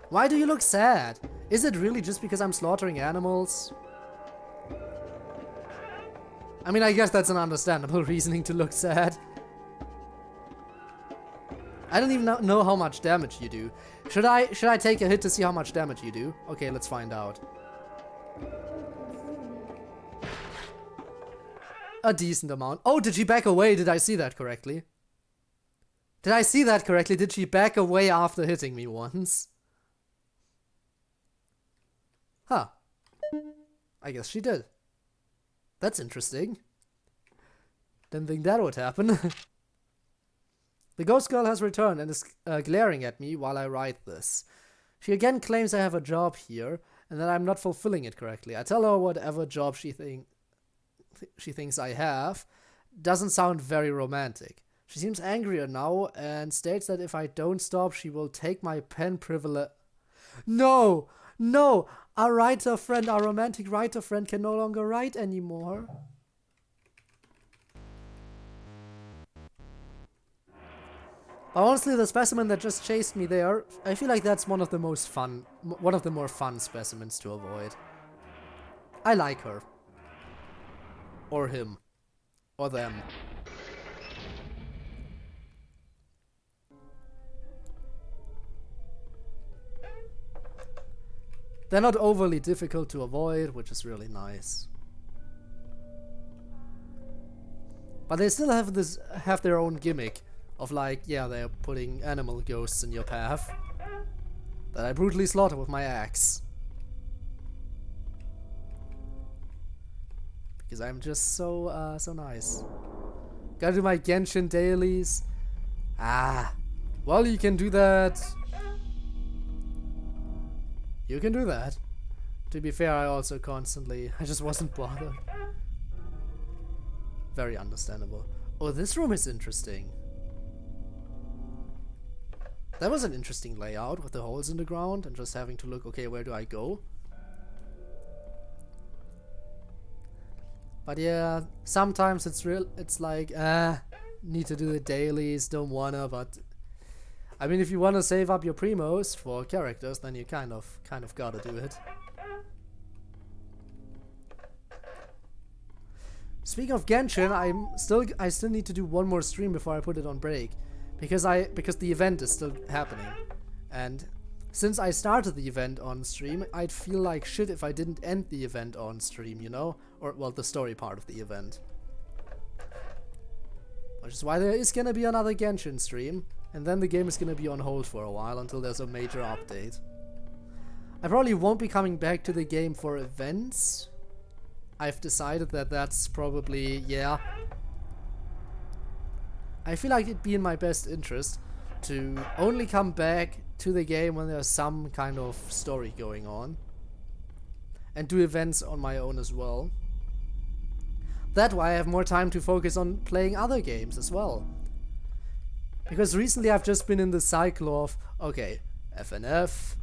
Why do you look sad? Is it really just because I'm slaughtering animals? I mean, I guess that's an understandable reasoning to look sad. I don't even know how much damage you do. Should I take a hit to see how much damage you do? Okay, let's find out. A decent amount. Oh, did she back away? Did I see that correctly? Did I see that correctly? Did she back away after hitting me once? Huh. I guess she did. That's interesting. Didn't think that would happen. The ghost girl has returned and is glaring at me while I write this. She again claims I have a job here and that I'm not fulfilling it correctly. I tell her whatever job she thinks I have doesn't sound very romantic. She seems angrier now and states that if I don't stop, she will take my pen privilege. No! No! Our writer friend, our romantic writer friend can no longer write anymore. But honestly, the specimen that just chased me there, I feel like that's one of the more fun specimens to avoid. I like her. Or him. Or them. They're not overly difficult to avoid, which is really nice. But they still have their own gimmick of like, yeah, they're putting animal ghosts in your path that I brutally slaughter with my axe. Because I'm just so nice. Gotta do my Genshin dailies. Well, you can do that. You can do that. To be fair, I just wasn't bothered. Very understandable. Oh, this room is interesting. That was an interesting layout with the holes in the ground and just having to look, okay, where do I go? But yeah, sometimes it's like, need to do the dailies, don't wanna, but I mean, if you wanna save up your primos for characters, then you kind of gotta do it. Speaking of Genshin, I still need to do one more stream before I put it on break, because the event is still happening, and since I started the event on stream, I'd feel like shit if I didn't end the event on stream, you know, or well, the story part of the event. Which is why there is gonna be another Genshin stream, and then the game is gonna be on hold for a while until there's a major update. I probably won't be coming back to the game for events. I've decided that that's probably, yeah. I feel like it'd be in my best interest to only come back to the game when there's some kind of story going on. And do events on my own as well. That way I have more time to focus on playing other games as well. Because recently I've just been in the cycle of, okay, FNF,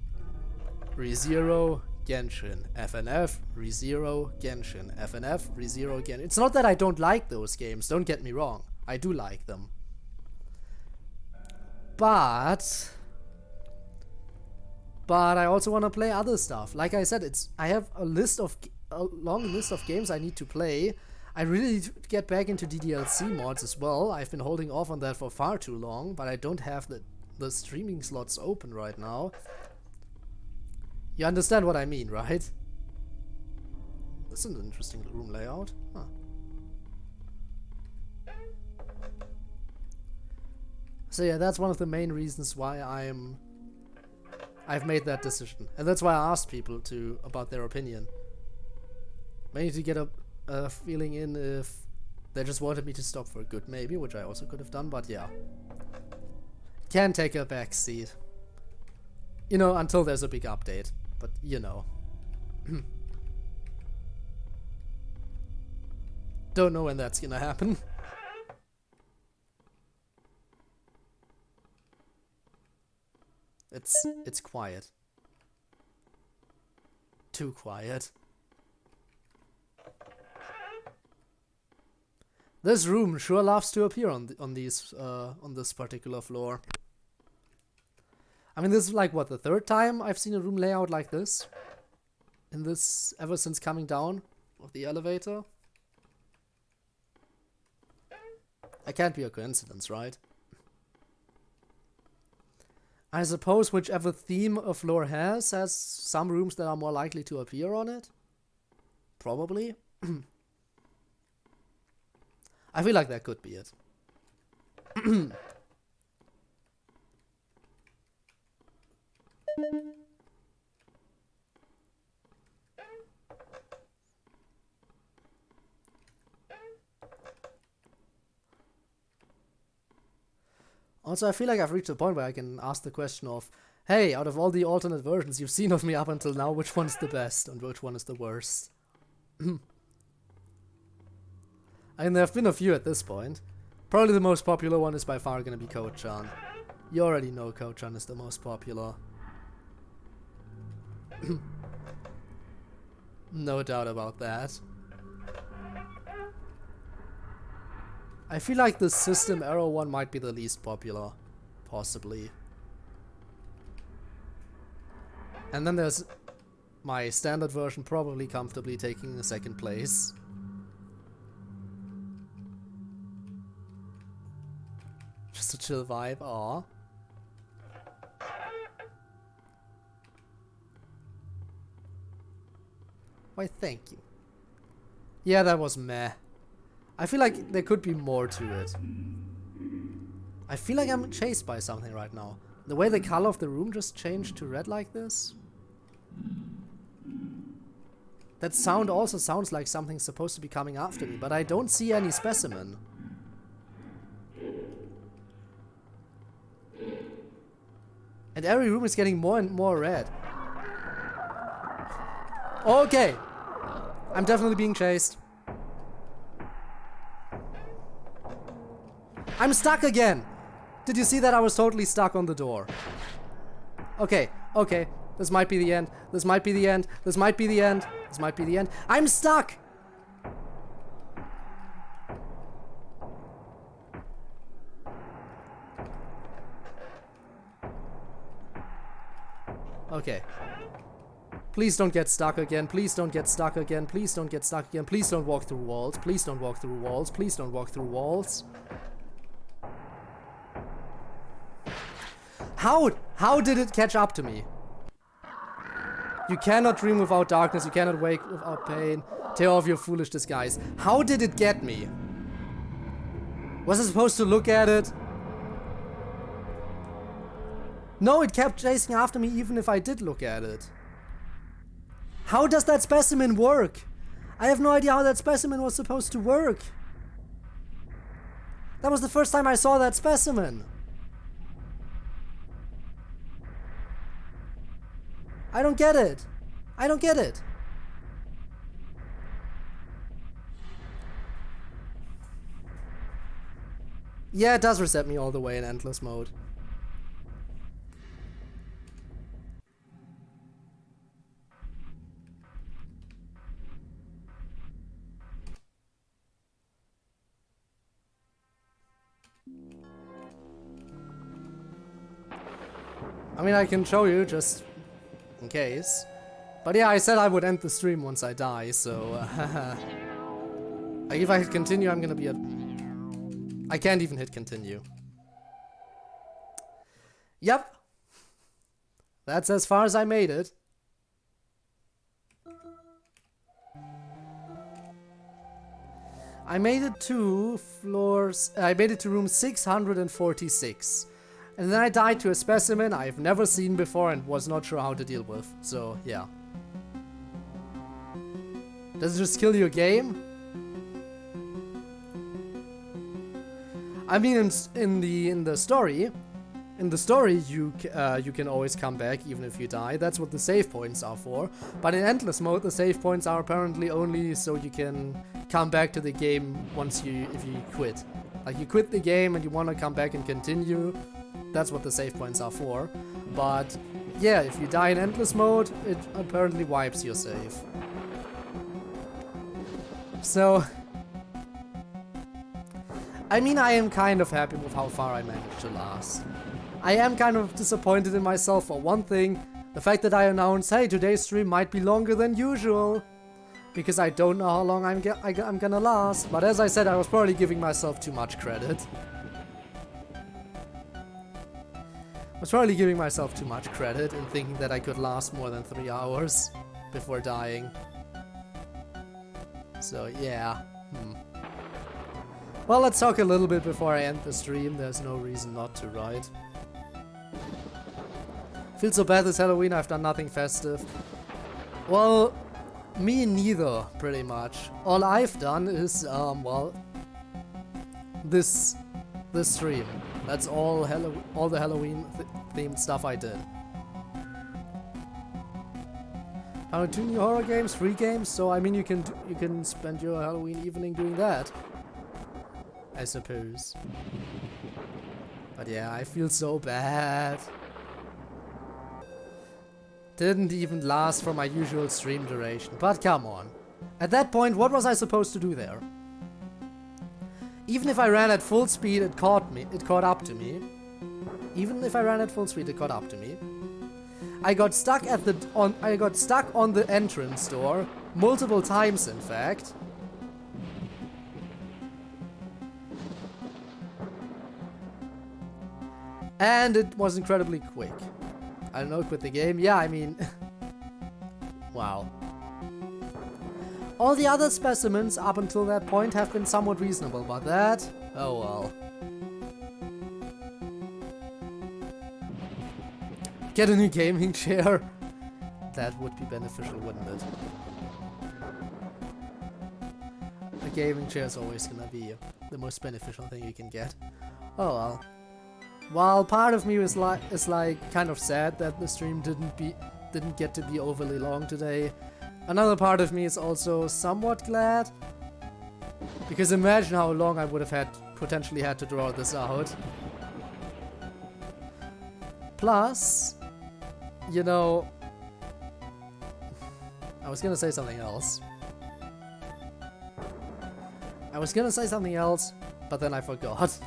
ReZero, Genshin, FNF, ReZero, Genshin, FNF, ReZero, Genshin. It's not that I don't like those games, don't get me wrong. I do like them. But I also want to play other stuff. Like I said, I have a long list of games I need to play. I really need to get back into DDLC mods as well. I've been holding off on that for far too long, but I don't have the streaming slots open right now. You understand what I mean, right? This is an interesting room layout. Huh. So yeah, that's one of the main reasons why I've made that decision. And that's why I asked people about their opinion. Mainly to get a feeling in if they just wanted me to stop for good, maybe, which I also could have done, but yeah. Can take a back seat. You know, until there's a big update. But, you know. Don't know when that's gonna happen. It's quiet. Too quiet. This room sure loves to appear on this particular floor. I mean, this is like what, the third time I've seen a room layout like this ever since coming down of the elevator. It can't be a coincidence, right? I suppose whichever theme a floor has some rooms that are more likely to appear on it. Probably. I feel like that could be it. Also, I feel like I've reached a point where I can ask the question of, hey, out of all the alternate versions you've seen of me up until now, which one's the best and which one is the worst? I mean, there have been a few at this point, Probably the most popular one is by far gonna be Code-chan. You already know Code-chan is the most popular. No doubt about that. I feel like the system error one might be the least popular. Possibly. And then there's my standard version, probably comfortably taking the second place. Just a chill vibe, aw. Why, thank you. Yeah, that was meh. I feel like there could be more to it. I feel like I'm chased by something right now. The way the color of the room just changed to red like this. That sound also sounds like something's supposed to be coming after me, but I don't see any specimen. And every room is getting more and more red. Okay. I'm definitely being chased. I'm stuck again. Did you see that? I was totally stuck on the door. Okay, okay. This might be the end. This might be the end. This might be the end. This might be the end. I'm stuck! Okay. Please don't get stuck again. Please don't get stuck again. Please don't get stuck again. Please don't walk through walls. Please don't walk through walls. Please don't walk through walls. How did it catch up to me? You cannot dream without darkness. You cannot wake without pain. Tear off your foolish disguise. How did it get me? Was I supposed to look at it? No, it kept chasing after me even if I did look at it. How does that specimen work? I have no idea how that specimen was supposed to work. That was the first time I saw that specimen. I don't get it. I don't get it. Yeah, it does reset me all the way in endless mode. I mean, I can show you just in case. But yeah, I said I would end the stream once I die, so... like, if I hit continue, I'm gonna be at... I can't even hit continue. Yep. That's as far as I made it. I made it to floors... I made it to room 646. And then I died to a specimen I've never seen before and was not sure how to deal with. So, yeah. Does it just kill your game? I mean, in the story, you can always come back even if you die. That's what the save points are for. But in endless mode, the save points are apparently only so you can come back to the game if you quit. Like, you quit the game and you want to come back and continue. That's what the save points are for. But yeah, if you die in endless mode, it apparently wipes your save. So, I mean, I am kind of happy with how far I managed to last. I am kind of disappointed in myself for one thing. The fact that I announced, hey, today's stream might be longer than usual. Because I don't know how long I'm gonna last. But as I said, I was probably giving myself too much credit. I was probably giving myself too much credit in thinking that I could last more than 3 hours before dying. So yeah. Well, let's talk a little bit before I end the stream. There's no reason not to, right? Feel so bad this Halloween, I've done nothing festive. Well, me neither, pretty much. All I've done is, well, this stream. That's all the Halloween themed stuff I did. Download 2 new horror games, free games, so I mean you can spend your Halloween evening doing that. I suppose. But yeah, I feel so bad. Didn't even last for my usual stream duration, but come on. At that point, what was I supposed to do there? Even if I ran at full speed, it caught up to me. Even if I ran at full speed, it caught up to me. I got stuck on the entrance door multiple times, in fact. And it was incredibly quick. I don't know, quit the game. Yeah, I mean... wow. All the other specimens up until that point have been somewhat reasonable, but that... oh well. Get a new gaming chair. That would be beneficial, wouldn't it? A gaming chair is always gonna be the most beneficial thing you can get. Oh well. While part of me is like kind of sad that the stream didn't get to be overly long today, another part of me is also somewhat glad. Because imagine how long I would have potentially had to draw this out. Plus, you know, I was gonna say something else. But then I forgot.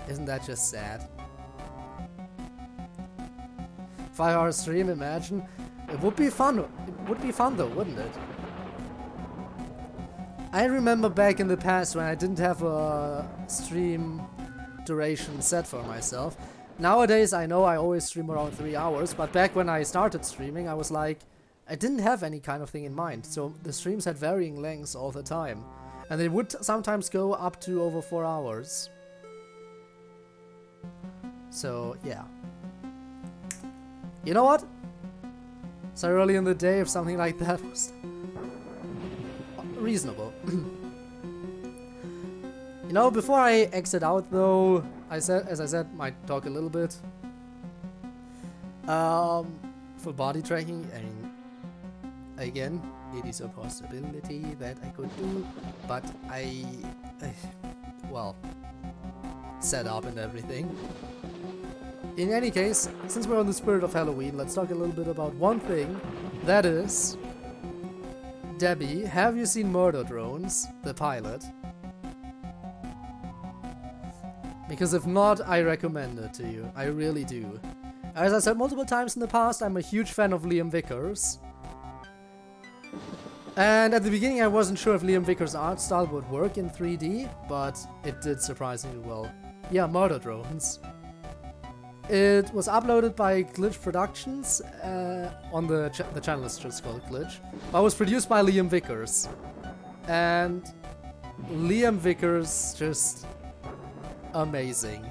Isn't that just sad? 5-hour stream, imagine. It would be fun. It would be fun though, wouldn't it? I remember back in the past when I didn't have a stream duration set for myself. Nowadays I know I always stream around 3 hours, but back when I started streaming I was like, I didn't have any kind of thing in mind, so the streams had varying lengths all the time. And they would sometimes go up to over 4 hours. So, yeah. You know what? So early in the day, if something like that was reasonable. You know, before I exit out though, as I said, might talk a little bit. For body tracking, I mean, again, it is a possibility that I could do, but well, set up and everything. In any case, since we're on the spirit of Halloween, let's talk a little bit about one thing. That is, Debbie, have you seen Murder Drones, the pilot? Because if not, I recommend it to you. I really do. As I said multiple times in the past, I'm a huge fan of Liam Vickers. And at the beginning I wasn't sure if Liam Vickers' art style would work in 3D, but it did surprisingly well. Yeah, Murder Drones. It was uploaded by Glitch Productions, on the channel is just called Glitch, but was produced by Liam Vickers. And Liam Vickers, just amazing.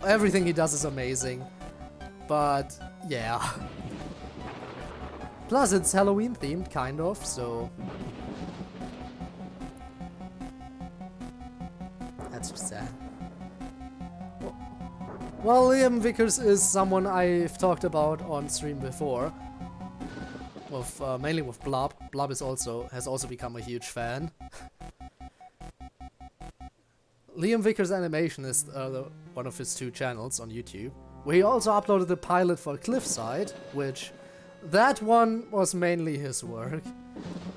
Everything he does is amazing, but yeah. Plus it's Halloween themed, kind of, so... that's just sad. Well, Liam Vickers is someone I've talked about on stream before, with mainly with Blob. Blob has also become a huge fan. Liam Vickers Animation is one of his 2 channels on YouTube, where he also uploaded the pilot for Cliffside, which that one was mainly his work.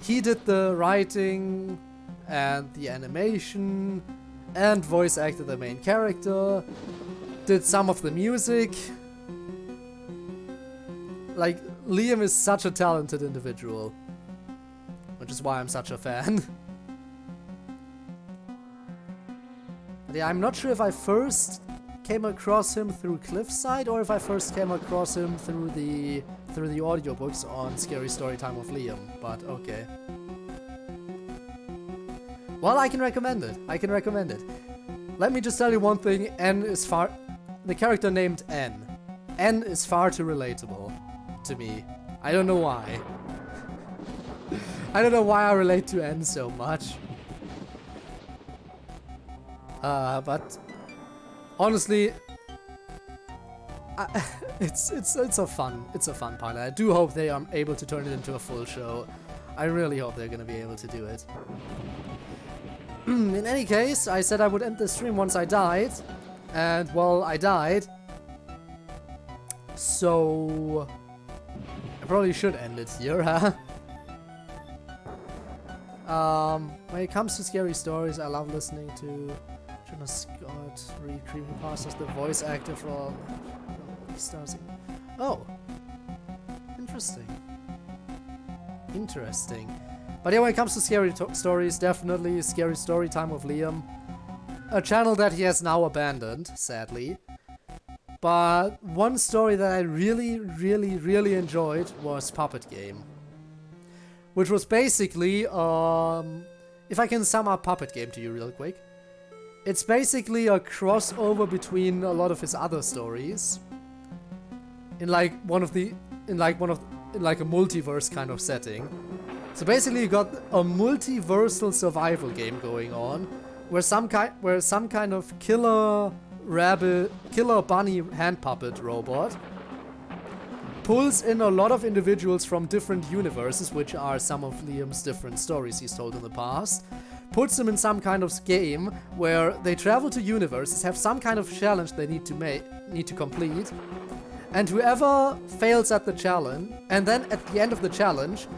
He did the writing and the animation and voice acted the main character. Did some of the music. Like, Liam is such a talented individual, which is why I'm such a fan. But yeah, I'm not sure if I first came across him through Cliffside or if I first came across him through the audiobooks on Scary Storytime of Liam, but okay. Well, I can recommend it. Let me just tell you one thing, the character named N. N is far too relatable to me. I don't know why. I don't know why I relate to N so much. But honestly, it's a fun pilot. I do hope they are able to turn it into a full show. I really hope they're gonna be able to do it. In any case, I said I would end the stream once I died. And, well, I died. So... I probably should end it here, huh? When it comes to scary stories, I love listening to Jonah Scott read creepypastas, the voice actor for stars. Oh, interesting. Interesting. But yeah, when it comes to scary stories, definitely Scary Story Time with Liam. A channel that he has now abandoned, sadly. But one story that I really enjoyed was Puppet Game. Which was basically, if I can sum up Puppet Game to you real quick. It's basically a crossover between a lot of his other stories. In like a multiverse kind of setting. So basically you got a multiversal survival game going on, where some kind of killer bunny hand puppet robot pulls in a lot of individuals from different universes, which are some of Liam's different stories he's told in the past, puts them in some kind of game where they travel to universes, have some kind of challenge they need to complete, and whoever fails at the challenge, and then at the end of the challenge,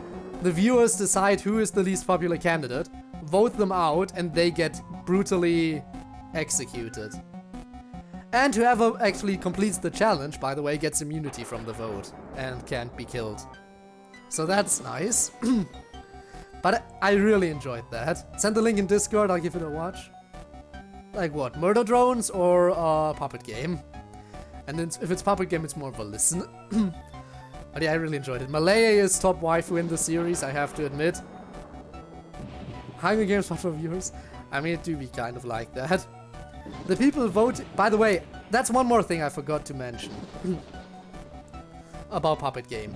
the viewers decide who is the least popular candidate, vote them out, and they get brutally executed. And whoever actually completes the challenge, by the way, gets immunity from the vote and can't be killed. So that's nice. But I really enjoyed that. Send the link in Discord, I'll give it a watch. Like what, Murder Drones or Puppet Game? And then if it's Puppet Game, it's more of a listen. But yeah, I really enjoyed it. Malaya is top waifu in the series, I have to admit. Hunger Games for viewers. I mean, it do be kind of like that. The people vote... By the way, that's one more thing I forgot to mention. About Puppet Game.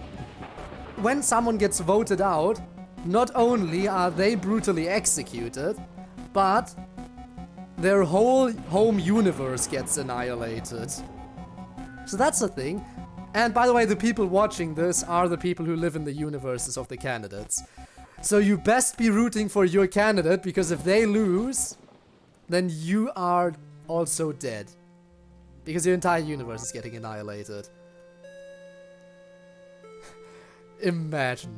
When someone gets voted out, not only are they brutally executed, but their whole home universe gets annihilated. So that's the thing. And by the way, the people watching this are the people who live in the universes of the candidates. So you best be rooting for your candidate, because if they lose, then you are also dead. Because your entire universe is getting annihilated. Imagine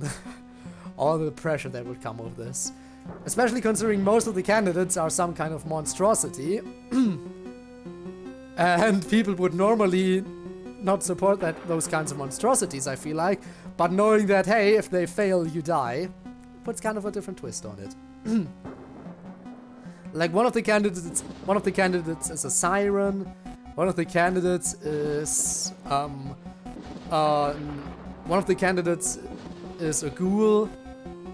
all the pressure that would come with this. Especially considering most of the candidates are some kind of monstrosity. And people would normally not support those kinds of monstrosities, I feel like. But knowing that, hey, if they fail, you die, puts kind of a different twist on it. Like one of the candidates is a siren. One of the candidates is a ghoul.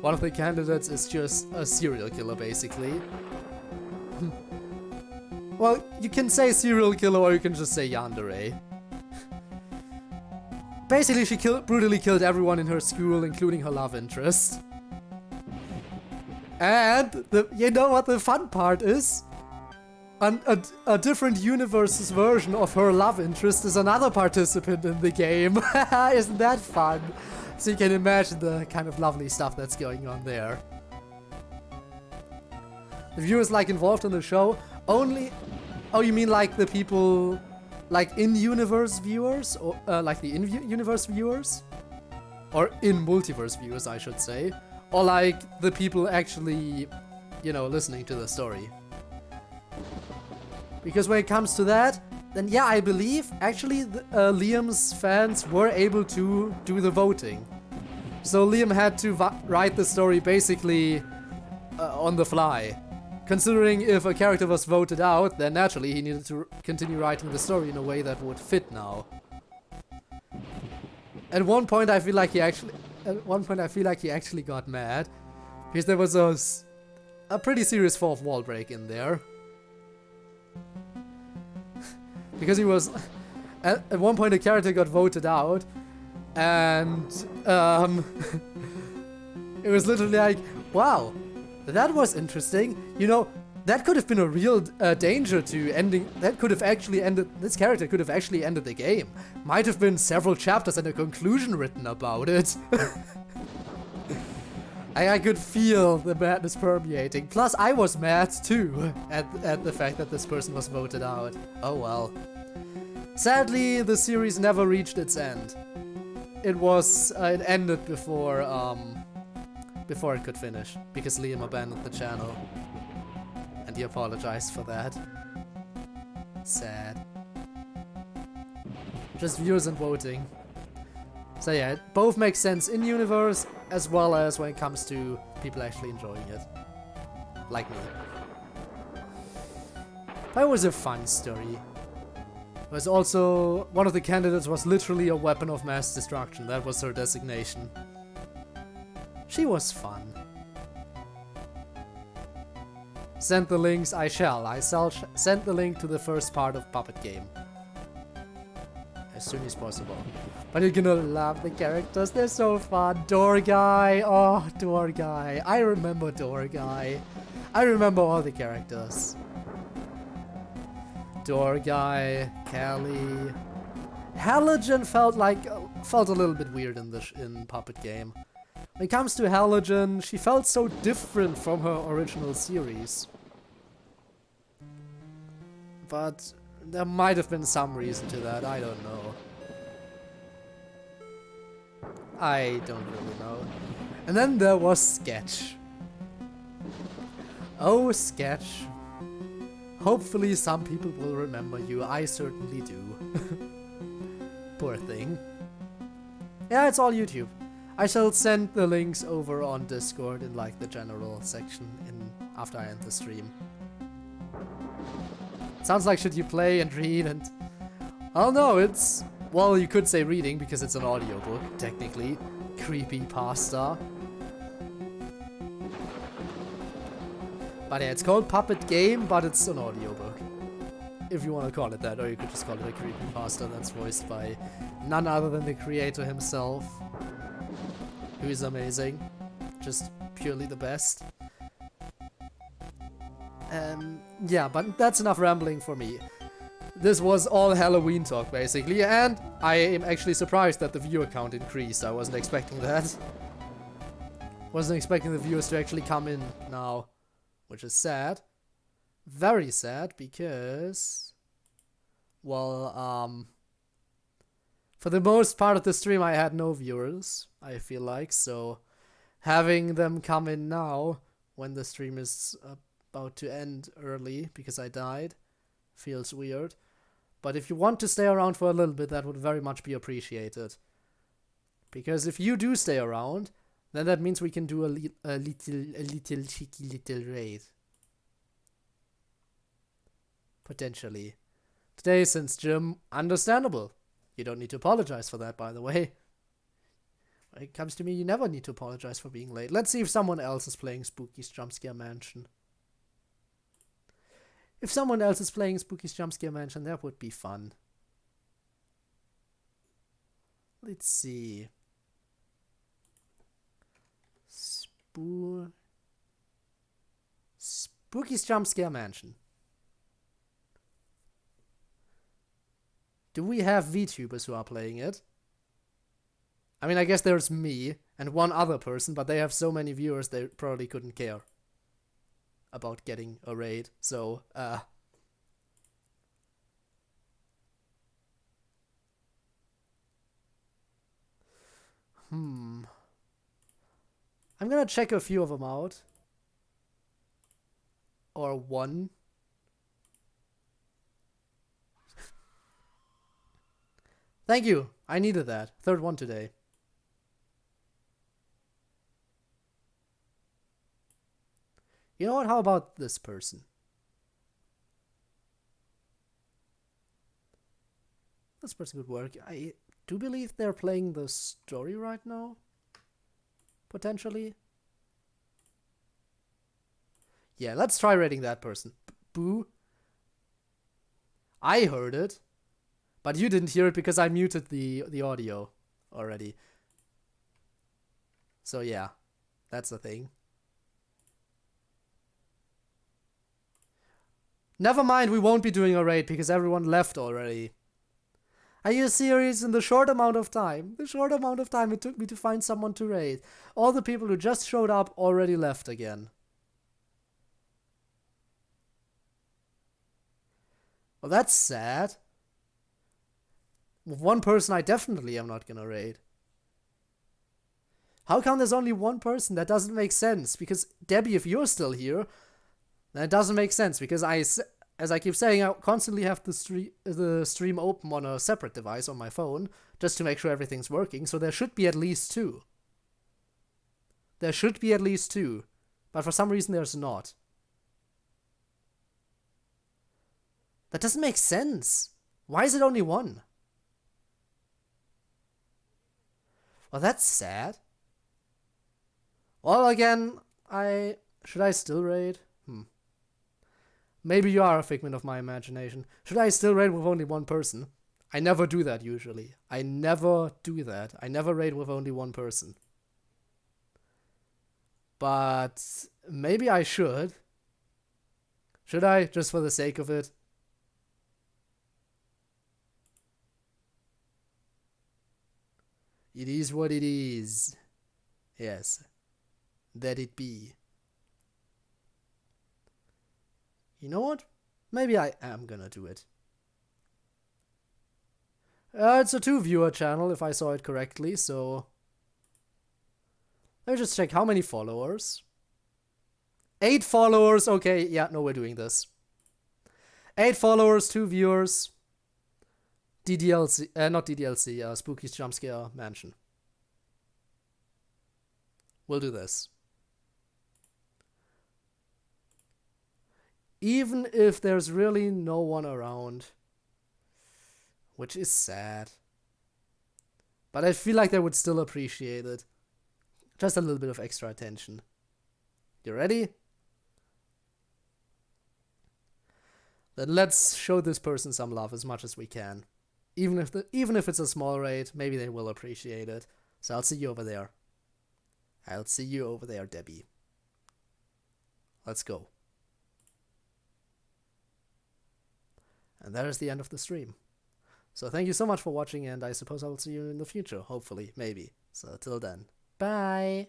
One of the candidates is just a serial killer, basically. Well, you can say serial killer, or you can just say yandere. Basically, she brutally killed everyone in her school, including her love interest. And you know what the fun part is? A different universe's version of her love interest is another participant in the game. Isn't that fun? So you can imagine the kind of lovely stuff that's going on there. The viewers like involved in the show only... Oh, you mean like the people... Like in-universe viewers? Or like the in-universe viewers? Or in-multiverse viewers, I should say. Or like the people actually, you know, listening to the story. Because when it comes to that, then yeah, I believe actually Liam's fans were able to do the voting. So Liam had to write the story basically on the fly. Considering if a character was voted out, then naturally he needed to continue writing the story in a way that would fit now. At one point I feel like he actually got mad, because there was a pretty serious fourth wall break in there. Because he was... At one point a character got voted out, and it was literally like, wow, that was interesting. You know, that could have been a real danger to ending... That could have actually ended... This character could have actually ended the game. Might have been several chapters and a conclusion written about it. I could feel the madness permeating. Plus, I was mad too at the fact that this person was voted out. Oh well. Sadly, the series never reached its end. It ended before it could finish because Liam abandoned the channel, and he apologized for that. Sad. Just viewers and voting. So yeah, it both makes sense in universe as well as when it comes to people actually enjoying it. Like me. That was a fun story. It was also, one of the candidates was literally a weapon of mass destruction. That was her designation. She was fun. Send the links, I shall send the link to the first part of Puppet Game. As soon as possible. But you're gonna love the characters, they're so fun. Door Guy, oh, Door Guy. I remember Door Guy. I remember all the characters. Door Guy, Callie. Halogen felt a little bit weird in Puppet Game. When it comes to Halogen, she felt so different from her original series. But there might have been some reason to that, I don't know. I don't really know. And then there was Sketch. Oh, Sketch. Hopefully some people will remember you, I certainly do. Poor thing. Yeah, it's all YouTube. I shall send the links over on Discord in like the general section after I end the stream. Sounds like should you play and read and... Oh no, it's... Well, you could say reading because it's an audiobook, technically. Creepypasta. But yeah, it's called Puppet Game, but it's an audiobook. If you want to call it that, or you could just call it a creepypasta that's voiced by none other than the creator himself. Who is amazing. Just purely the best. Yeah, but that's enough rambling for me. This was all Halloween talk, basically, and I am actually surprised that the viewer count increased. I wasn't expecting that. Wasn't expecting the viewers to actually come in now, which is sad. Very sad, because... Well, for the most part of the stream I had no viewers, I feel like, so having them come in now, when the stream is about to end early, because I died, feels weird. But if you want to stay around for a little bit, that would very much be appreciated. Because if you do stay around, then that means we can do a little cheeky little raid. Potentially. Today, since gym, understandable. You don't need to apologize for that, by the way. When it comes to me, you never need to apologize for being late. Let's see if someone else is playing Spooky's Jumpscare Mansion. If someone else is playing Spooky's Jumpscare Mansion, that would be fun. Let's see. Spooky's Jumpscare Mansion. Do we have VTubers who are playing it? I mean, I guess there's me and one other person, but they have so many viewers they probably couldn't care about getting a raid, so, I'm gonna check a few of them out. Or one. Thank you, I needed that. Third one today. You know what, how about this person? This person could work. I do believe they're playing the story right now. Potentially. Yeah, let's try rating that person. Boo. I heard it. But you didn't hear it because I muted the audio already. So yeah, that's the thing. Never mind, we won't be doing a raid because everyone left already. Are you serious? In the short amount of time it took me to find someone to raid, all the people who just showed up already left again. Well, that's sad. With one person I definitely am not gonna raid. How come there's only one person? That doesn't make sense. Because, Debbie, if you're still here, then it doesn't make sense. Because as I keep saying, I constantly have the stream open on a separate device on my phone, just to make sure everything's working, so there should be at least two. There should be at least two. But for some reason there's not. That doesn't make sense. Why is it only one? Well, that's sad. Well, again, should I still raid? Maybe you are a figment of my imagination. Should I still raid with only one person? I never do that usually. I never do that. I never raid with only one person. But maybe I should. Should I? Just for the sake of it? It is what it is. Yes. Let it be. You know what? Maybe I am gonna do it. It's a 2-viewer channel, if I saw it correctly, so... Let me just check how many followers. 8 followers, okay, yeah, no, we're doing this. 8 followers, 2 viewers. DDLC, not DDLC, Spooky's Jumpscare Mansion. We'll do this. Even if there's really no one around. Which is sad. But I feel like they would still appreciate it. Just a little bit of extra attention. You ready? Then let's show this person some love as much as we can. Even if it's a small raid, maybe they will appreciate it. So I'll see you over there. I'll see you over there, Debbie. Let's go. And that is the end of the stream. So thank you so much for watching, and I suppose I will see you in the future, hopefully, maybe. So till then, bye!